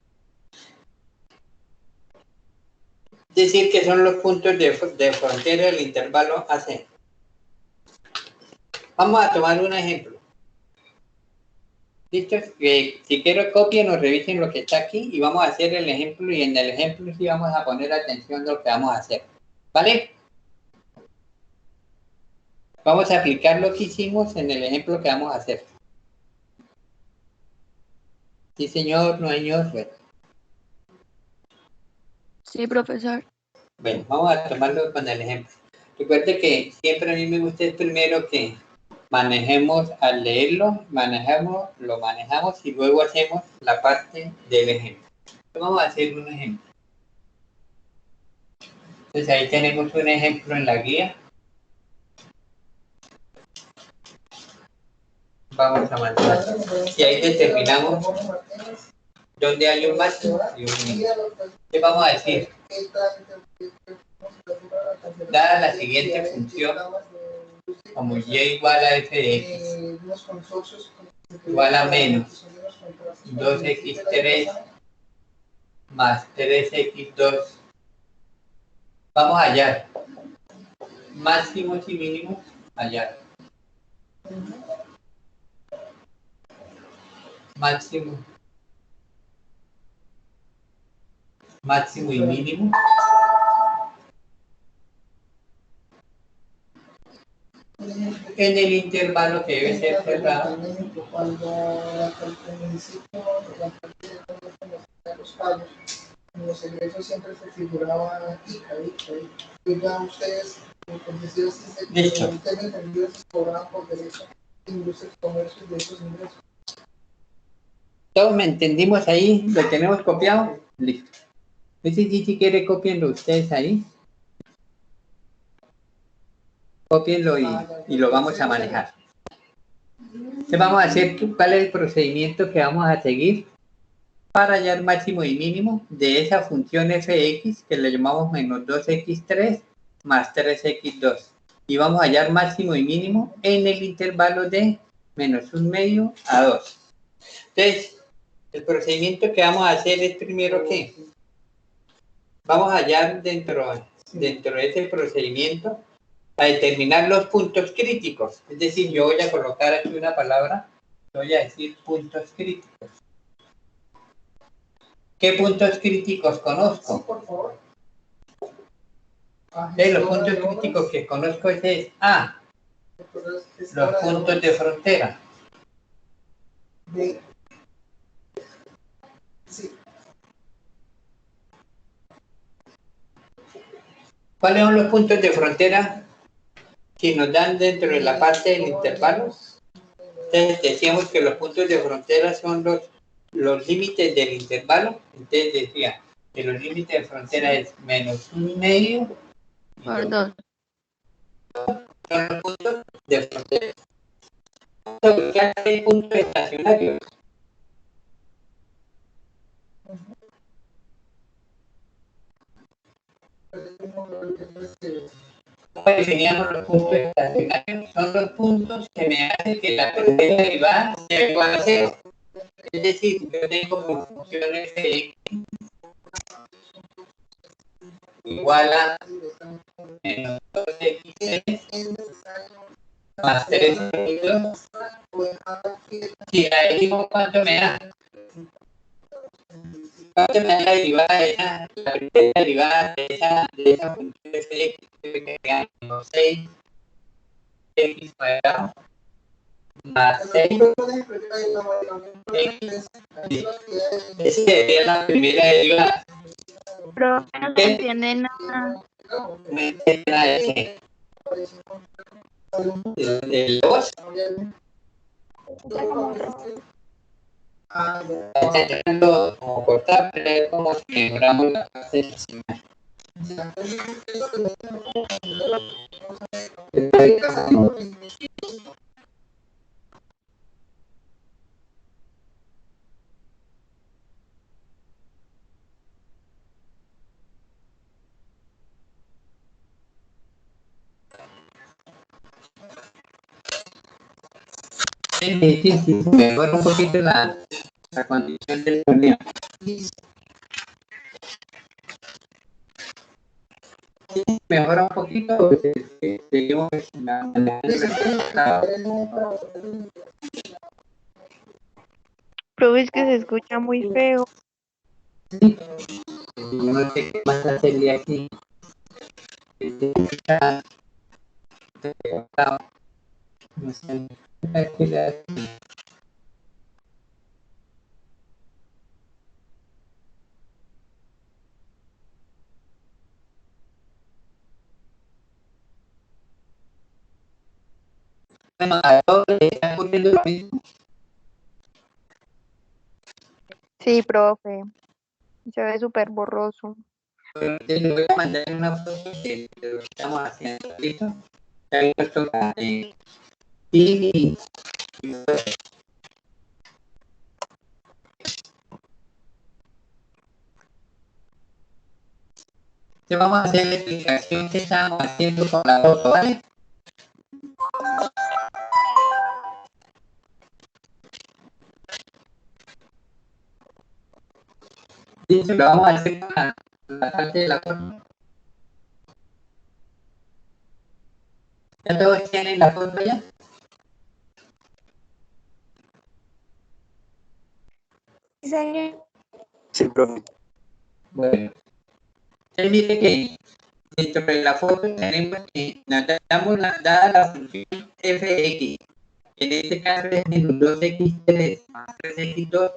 Es decir, que son los puntos de frontera del intervalo AC. Vamos a tomar un ejemplo. ¿Listo? Que si quiero copien o revisen lo que está aquí y vamos a hacer el ejemplo y en el ejemplo sí vamos a poner atención a lo que vamos a hacer. ¿Vale? Vamos a aplicar lo que hicimos en el ejemplo que vamos a hacer. Sí, señor, no, señor. Bueno. Sí, profesor. Bueno, vamos a tomarlo con el ejemplo. Recuerde que siempre a mí me gusta el primero que manejemos al leerlo, lo manejamos y luego hacemos la parte del ejemplo. Vamos a hacer un ejemplo. Entonces ahí tenemos un ejemplo en la guía. Vamos a mandar. Y ahí determinamos dónde hay un máximo y un mínimo. ¿Qué vamos a decir? Dada la siguiente función, como y igual a f de x igual a menos 2x3 más 3x2, vamos a hallar máximos y mínimos, hallar máximo y mínimo en el intervalo que debe ser cerrado en los egresos siempre se figuraba ICA. Y ya ustedes, por decirlo así, listo. tengo entendido que se cobraban por derecho de industrias, comercios de esos ingresos. ¿Todos me entendimos ahí? ¿Lo tenemos copiado? Listo. Entonces, si quiere, cópienlo ustedes ahí. Cópienlo y lo vamos a manejar. Entonces, vamos a hacer cuál es el procedimiento que vamos a seguir para hallar máximo y mínimo de esa función fx que le llamamos menos 2x3 más 3x2. Y vamos a hallar máximo y mínimo en el intervalo de menos 1/2 a 2. Entonces, el procedimiento que vamos a hacer es primero que vamos a hallar dentro de ese procedimiento a determinar los puntos críticos. Es decir, yo voy a colocar aquí una palabra, voy a decir puntos críticos. ¿Qué puntos críticos conozco? Sí, por favor. Los puntos críticos que conozco es A, los puntos de frontera. Sí. ¿Cuáles son los puntos de frontera que nos dan dentro de la parte del intervalo? Entonces decíamos que los puntos de frontera son los límites del intervalo. Entonces decía que los límites de frontera es menos 1/2 Por 2. son los puntos de frontera. Vamos a buscar 6 puntos estacionarios. Definíamos los puntos estacionarios, son los puntos que me hacen que la tercera derivada sea igual a 0. Es decir, yo tengo como función f igual a menos 2x3 más 3x2. Si la derivo, ¿cuánto me da? ¿Cuánto me da la derivada de la primera derivada de esa función de f que queda menos 6x cuadrado más 6 x? Esa sería la primera derivada. Pero no se entiende nada. No entiendo nada de qué. ¿El 2? Está como rojo. Está intentando como cortar, pero es como si mejoramos la parte decimal. Sí, mejora un poquito la condición del sonido. Mejora un poquito, seguimos Pero es que se escucha muy feo. no sé qué más hacerle aquí. No sé, Bueno, a todos les está ocurriendo lo mismo. Sí, profe. Se ve súper borroso. Entonces les voy a mandar una foto de lo que estamos haciendo. ¿Listo? Ya he puesto y te vamos a hacer la explicación que estamos haciendo con la foto, ¿vale? Listo, lo vamos a hacer con la parte de la foto. ¿Ya todos tienen la foto ya? Sí, señor. Sí, profe. Bueno, usted mire que dentro de la foto tenemos que nos damos dada la función fx. En este caso es menos 2x3 más 3x2.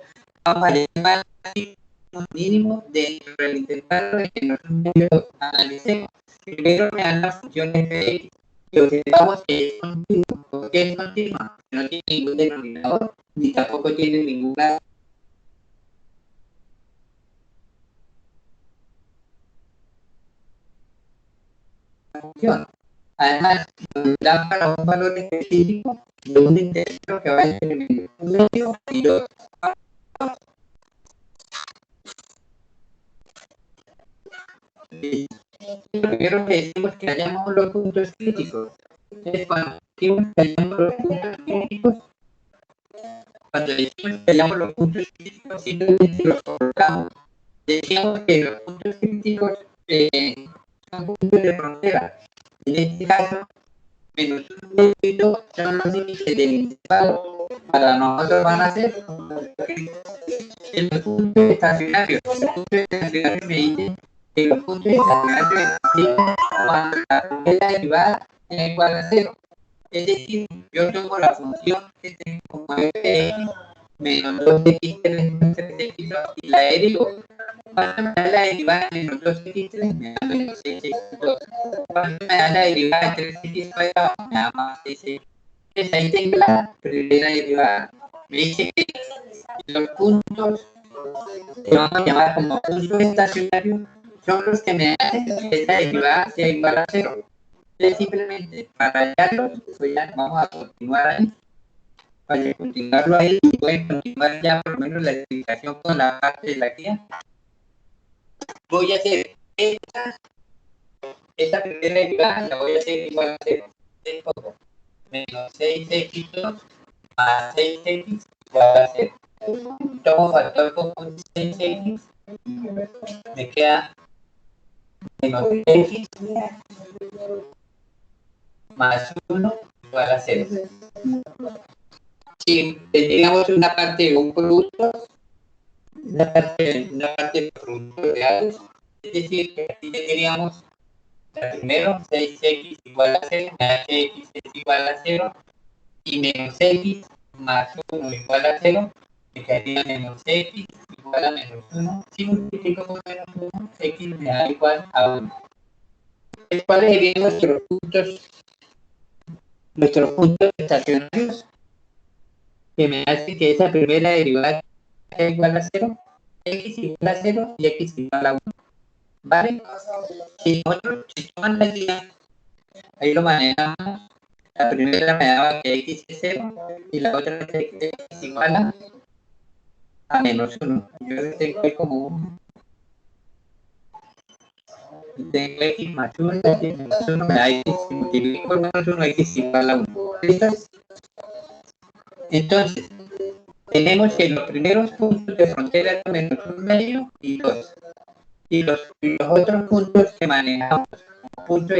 Vamos a llamar un mínimo dentro del intervalo que nosotros analicemos. Primero me dan la función fx y observamos que es continua. ¿Por qué es continua? No tiene ningún denominador ni tampoco tiene ninguna función. Además, nos dan para un valor específico de un intervalo que va entre medio y 2. Primero que decimos que hallamos los puntos críticos. Es cuando decimos que hallamos los puntos críticos, cuando decimos que hallamos los puntos críticos, simplemente los colocamos. Decíamos que los puntos críticos son puntos de frontera. En este caso, menos 1 y 2 son los límites del intervalo. Para nosotros van a ser el punto estacionario. El punto estacionario me dice que los puntos estacionarios existen cuando la primera derivada es igual a 0. Es decir, yo tomo la función que tengo como fx menos 2x3 más 3x2 y la derivo. Cuando me da la derivada de menos 2x3 me da menos 6x2. Cuando me da la derivada de 3x2 me da más 6x2. Entonces ahí tengo la primera derivada. Me dice que los puntos que vamos a llamar como puntos estacionarios son los que me hacen que esta derivada sea igual a 0. Entonces simplemente para hallarlos, pues ya vamos a continuar ahí. Para continuarlo ahí, pueden continuar ya por lo menos la explicación con la parte de la guía. Voy a hacer esta primera derivada, la voy a hacer igual a 0. Menos 6x2 más 6x igual a 0. Tomo factor común 6x, me queda menos x más 1 igual a 0. Si tendríamos una parte de un producto, una parte de productos reales, es decir, que aquí tendríamos primero 6x igual a 0, más x es igual a 0, y menos x más 1 igual a 0, me quedaría menos x igual a menos 1. Si multiplico por menos 1, x me da igual a 1. ¿Cuáles serían nuestros puntos estacionarios que me hacen que esa primera derivada sea igual a 0? X igual a 0 y x igual a 1. ¿Vale? Si toman la guía, ahí lo manejamos. La primera me daba que x es 0 y la otra que x igual a menos 1. Yo tengo ahí como tengo x más 1 y x menos 1 me da x, si multiplico por menos 1, x igual a 1. ¿Listo? Entonces, tenemos que los primeros puntos de frontera son menos 1 medio y 2. Y los otros puntos que manejamos como puntos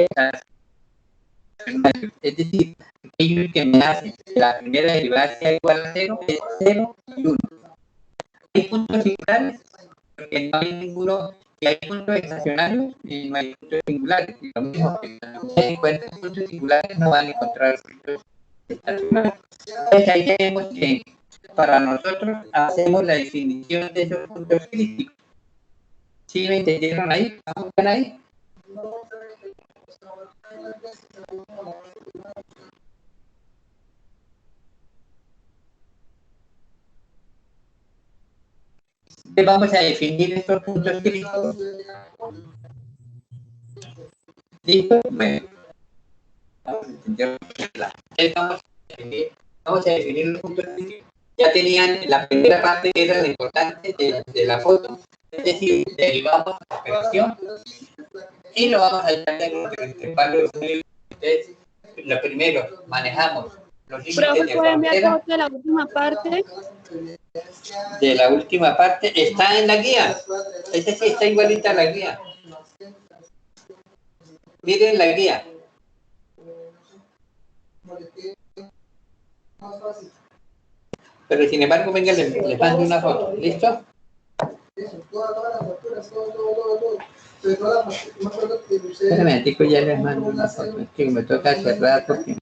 estacionarios, es decir, aquellos que me hacen que la primera derivada sea igual a 0 es 0 y 1. Hay puntos singulares porque no hay ninguno, si hay puntos estacionarios y no hay puntos singulares. Y lo mismo que si encuentran puntos singulares no van a encontrar puntos estacionarios. Entonces ahí tenemos que para nosotros hacemos la definición de esos puntos críticos. ¿Sí me entendieron ahí? ¿Estamos bien ahí? Entonces vamos a definir estos puntos críticos. ¿Listo? Bueno, vamos a definir los puntos críticos. Ya tenían la primera parte que era la importante de la foto, es decir, derivamos la expresión y lo vamos a añadir entre varios medios. Entonces, lo primero, manejamos los límites Profe, de ¿puede enviar frontera. foto de la última parte? De la última parte está en la guía. Ese sí está igualita a la guía. Miren la guía. Pero sin embargo, venga, les mando una foto. ¿Listo? Espérame, tico, ya les mando una foto. Es que me toca cerrar porque...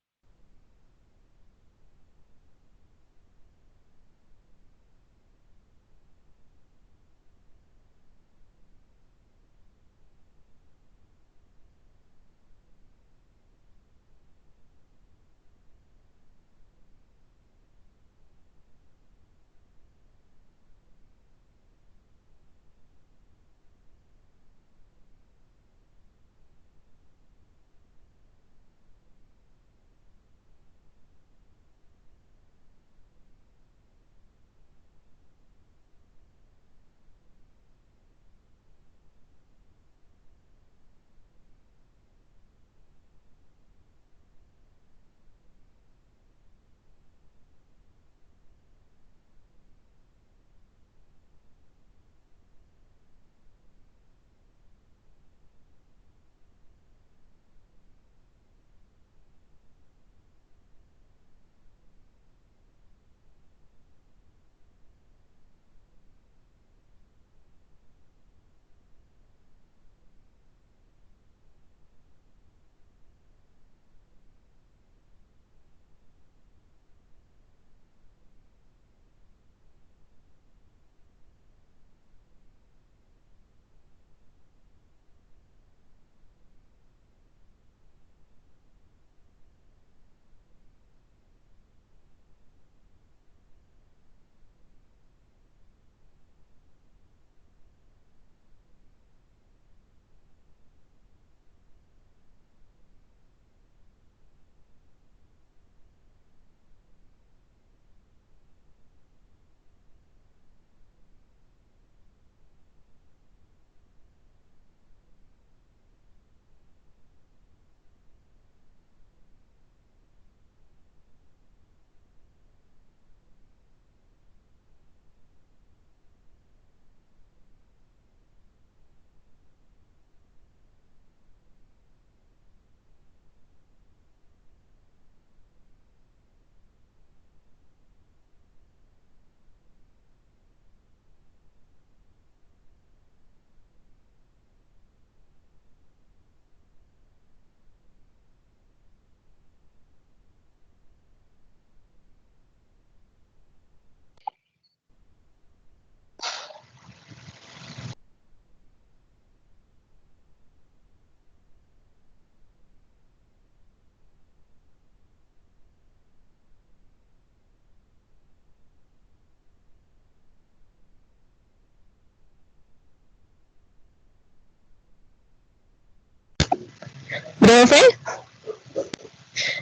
Profe,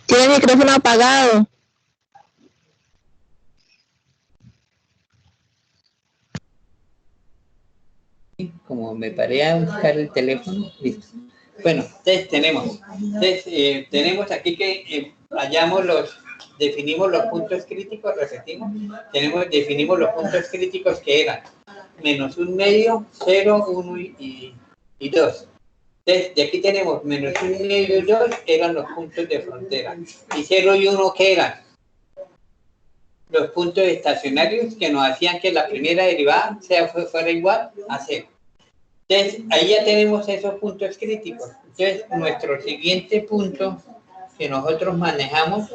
tiene el micrófono apagado. Como me paré a buscar el teléfono, listo. Bueno, entonces tenemos aquí que definimos los puntos críticos, repetimos, definimos los puntos críticos que eran -1 medio, 0, 1 y 2. Entonces, de aquí tenemos -1 medio y 2 eran los puntos de frontera. Y 0 y 1, ¿qué eran? Los puntos estacionarios que nos hacían que la primera derivada fuera igual a 0. Entonces, ahí ya tenemos esos puntos críticos. Entonces, nuestro siguiente punto que nosotros manejamos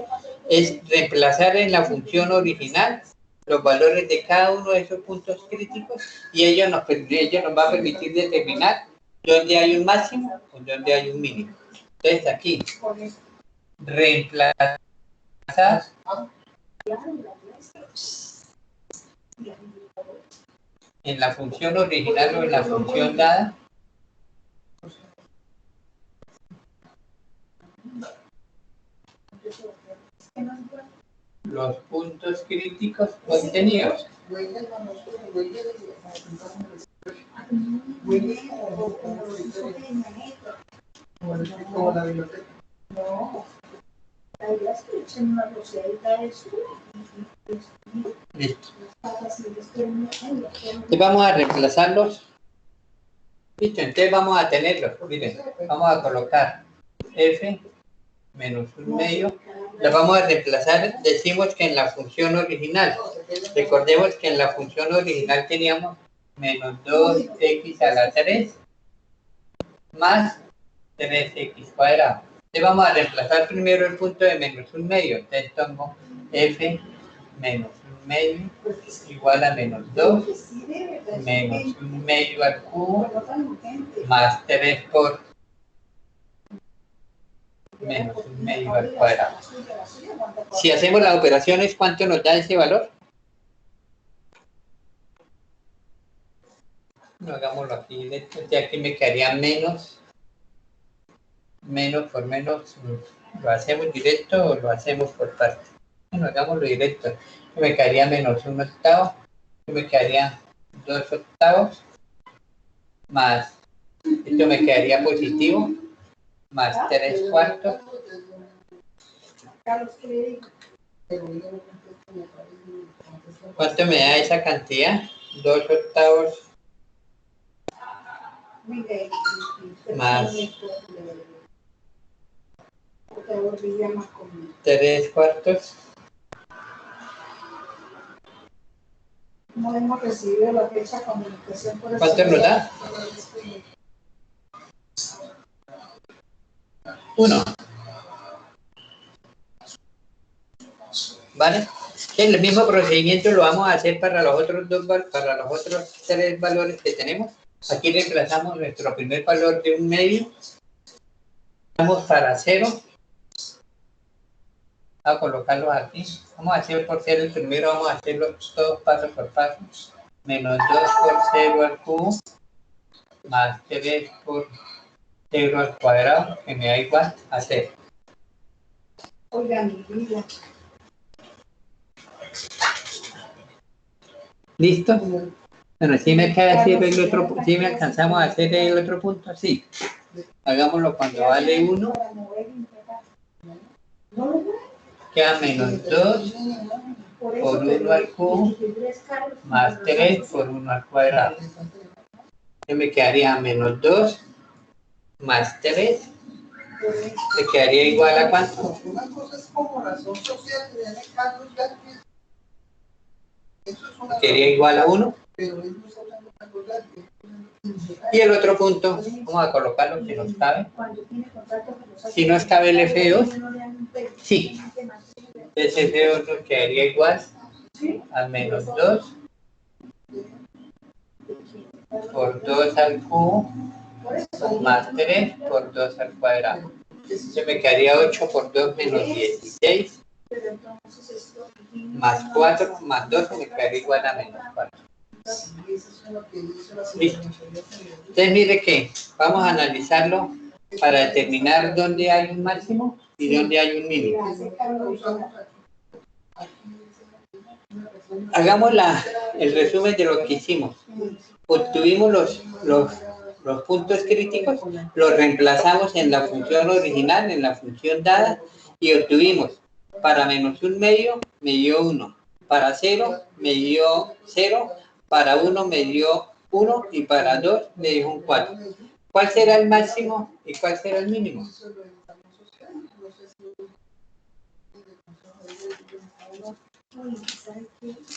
es reemplazar en la función original los valores de cada uno de esos puntos críticos y ello nos va a permitir determinar dónde hay un máximo o dónde hay un mínimo. Entonces, aquí, reemplazar en la función original o en la función dada. Los puntos críticos contenidos. Como la biblioteca. No. La idea es que echen una rociadita de eso. Listo. Y vamos a reemplazarlos. Listo, entonces vamos a tenerlos. Miren, vamos a colocar f menos un medio. Lo vamos a reemplazar. Decimos que en la función original. Recordemos que en la función original teníamos menos 2x a la 3 más 3x cuadrado. Entonces vamos a reemplazar primero el punto de menos un medio. Entonces tomo f menos un medio igual a menos 2 menos un medio al cubo más 3 por menos un medio al cuadrado. Si hacemos las operaciones, ¿cuánto nos da ese valor? No, hagámoslo aquí. Entonces aquí me quedaría menos por menos. ¿Lo hacemos directo o lo hacemos por partes? Bueno, hagámoslo directo. Me quedaría menos 1/8. Me quedaría 2/8 más, esto me quedaría positivo, más 3/4. ¿Cuánto me da esa cantidad? 2/8 más 3/4. No hemos recibido la fecha de comunicación por el ¿Cuánto nos da? 1. ¿Vale? El mismo procedimiento lo vamos a hacer para los otros tres valores que tenemos. Aquí reemplazamos nuestro primer valor de un medio. Vamos para 0. A colocarlos aquí. Vamos a hacer por 0 el primero, vamos a hacerlo todos paso por paso. Menos 2 por 0 al cubo, más 3 por 0 al cuadrado, que me da igual a 0. Oiga, mi vida. ¿Listo? Bueno, si me queda hacer el otro, si me alcanzamos a hacer el otro punto, sí. Hagámoslo cuando vale 1. Queda menos 2 por 1 al cubo, más 3 por 1 al cuadrado. Yo me quedaría menos 2 más 3. ¿Me quedaría igual a cuánto? Una cosa es como razón social que tiene Carlos Gálvez. Me quedaría igual a 1. Y el otro punto, vamos a colocarlo que nos cabe. Si nos cabe el F2, sí. Entonces F2 nos quedaría igual a menos 2 por 2 al cubo más 3 por 2 al cuadrado. Se me quedaría 8 por 2 menos 16 más 4 más 2 me quedaría igual a menos 4. Listo. Entonces mire que vamos a analizarlo para determinar dónde hay un máximo y dónde hay un mínimo. Hagamos el resumen de lo que hicimos. Obtuvimos los puntos críticos, los reemplazamos en la función original, en la función dada, y obtuvimos para menos un medio me dio 1, para 0 me dio 0, para 1 me dio 1 y para 2 me dio un 4. ¿Cuál será el máximo y cuál será el mínimo?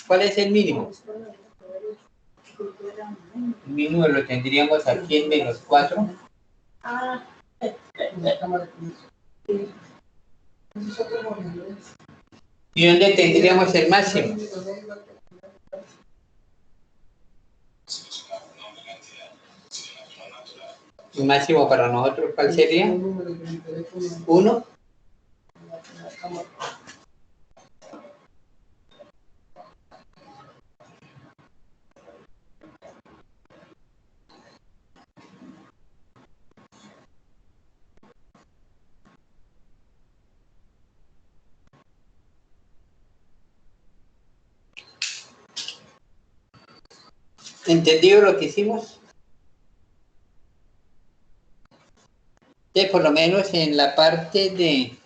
¿Cuál es el mínimo? El mínimo lo tendríamos aquí en menos 4. ¿Y dónde tendríamos el máximo? El máximo para nosotros, ¿cuál sería? 1. ¿Entendido lo que hicimos? Entonces, por lo menos en la parte de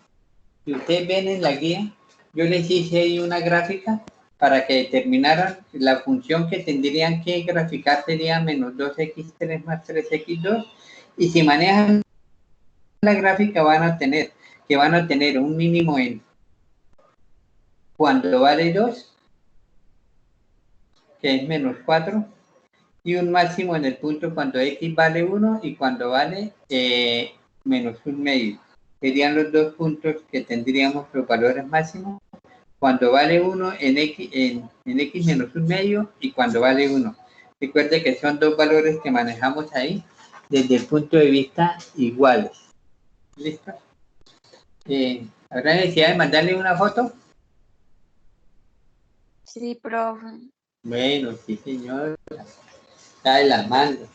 que ustedes ven en la guía, yo les hice ahí una gráfica para que determinaran la función que tendrían que graficar sería menos 2x3 más 3x2, y si manejan la gráfica van a tener un mínimo en cuando vale 2, que es menos 4, y un máximo en el punto cuando x vale 1 y cuando vale menos 1/2. Serían los dos puntos que tendríamos los valores máximos cuando vale 1 en x menos 1/2 y cuando vale 1. Recuerde que son dos valores que manejamos ahí desde el punto de vista iguales. ¿Listo? ¿Habrá necesidad de mandarle una foto? Sí, profe. Bueno, sí, señor. Está de las manos.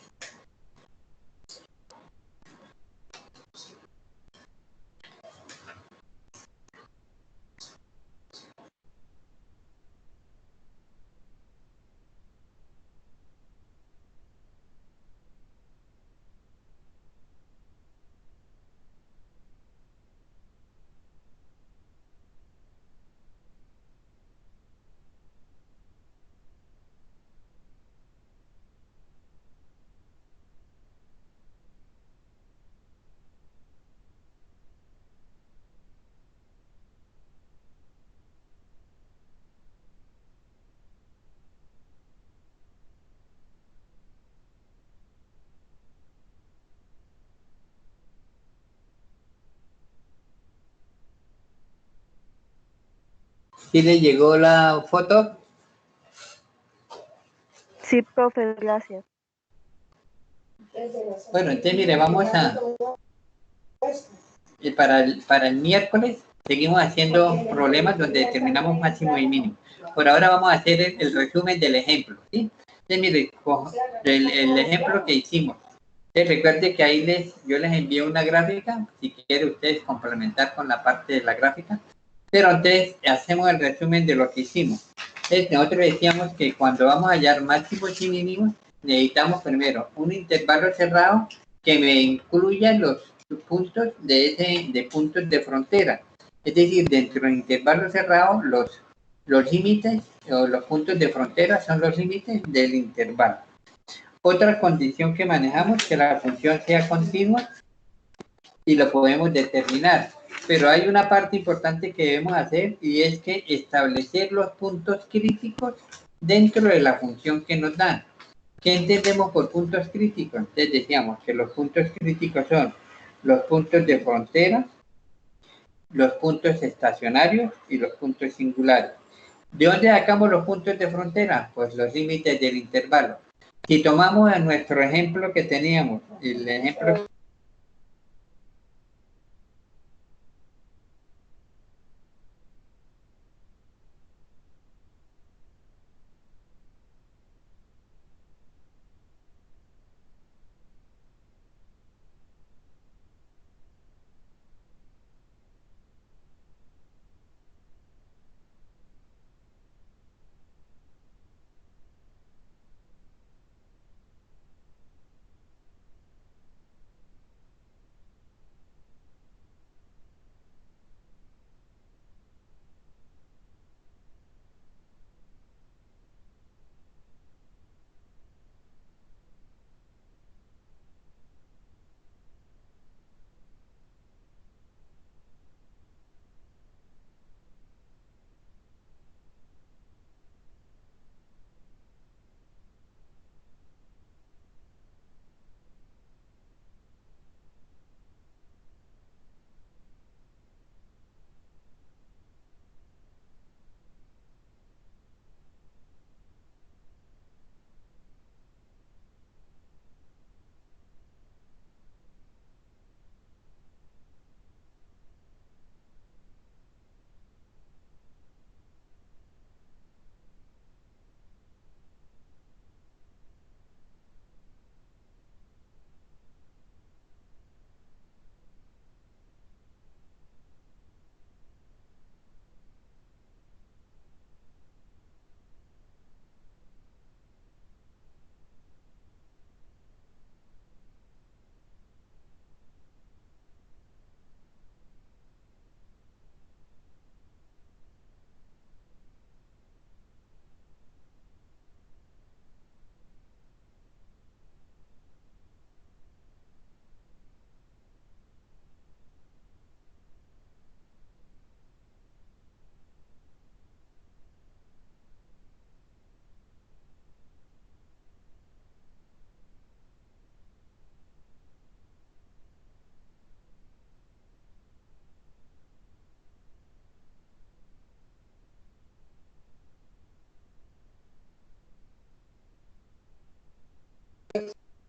¿Sí le llegó la foto? Sí, profe, gracias. Bueno, entonces mire, vamos a... para el miércoles seguimos haciendo problemas donde determinamos máximo y mínimo. Por ahora vamos a hacer el resumen del ejemplo, ¿sí? Entonces mire, el ejemplo que hicimos. Recuerde que ahí yo les envié una gráfica, si quieren ustedes complementar con la parte de la gráfica, pero entonces hacemos el resumen de lo que hicimos. Entonces nosotros decíamos que cuando vamos a hallar máximos y mínimos, necesitamos primero un intervalo cerrado que me incluya los puntos de puntos de frontera. Es decir, dentro del intervalo cerrado, los límites o los puntos de frontera son los límites del intervalo. Otra condición que manejamos es que la función sea continua y lo podemos determinar. Pero hay una parte importante que debemos hacer y es que establecer los puntos críticos dentro de la función que nos dan. ¿Qué entendemos por puntos críticos? Entonces decíamos que los puntos críticos son los puntos de frontera, los puntos estacionarios y los puntos singulares. ¿De dónde sacamos los puntos de frontera? Pues los límites del intervalo. Si tomamos en nuestro ejemplo que teníamos, el ejemplo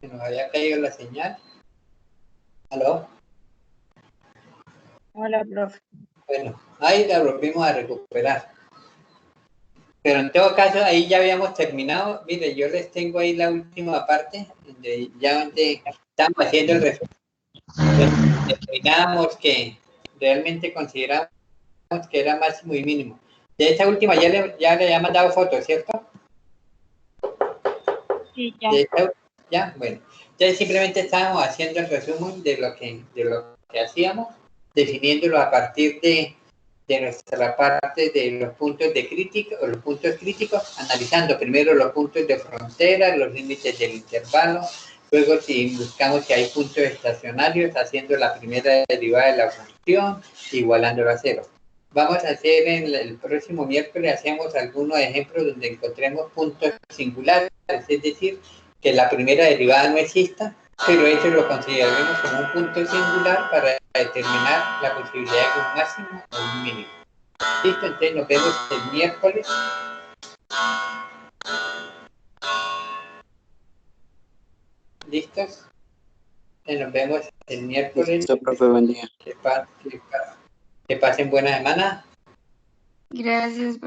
Se nos había caído la señal. ¿Aló? Hola, profe. Bueno, ahí la volvimos a recuperar. Pero en todo caso, ahí ya habíamos terminado. Mire, yo les tengo ahí la última parte, donde estamos haciendo el resumen. Determinamos que realmente consideramos que era máximo y mínimo. De esta última ya le había mandado fotos, ¿cierto? Sí, ya. Ya, bueno. Entonces simplemente estábamos haciendo el resumen de lo que hacíamos, definiéndolo a partir de nuestra parte de los puntos de crítica o los puntos críticos, analizando primero los puntos de frontera, los límites del intervalo, luego si buscamos si hay puntos estacionarios, haciendo la primera derivada de la función, igualándolo a cero. Vamos a hacer el próximo miércoles, hacemos algunos ejemplos donde encontremos puntos singulares, es decir, que la primera derivada no exista, pero eso lo consideraremos como un punto singular para determinar la posibilidad de un máximo o un mínimo. Listo, entonces nos vemos el miércoles. ¿Listos? Entonces nos vemos el miércoles. Listo, profe, buen día. Que pasen buena semana. Gracias.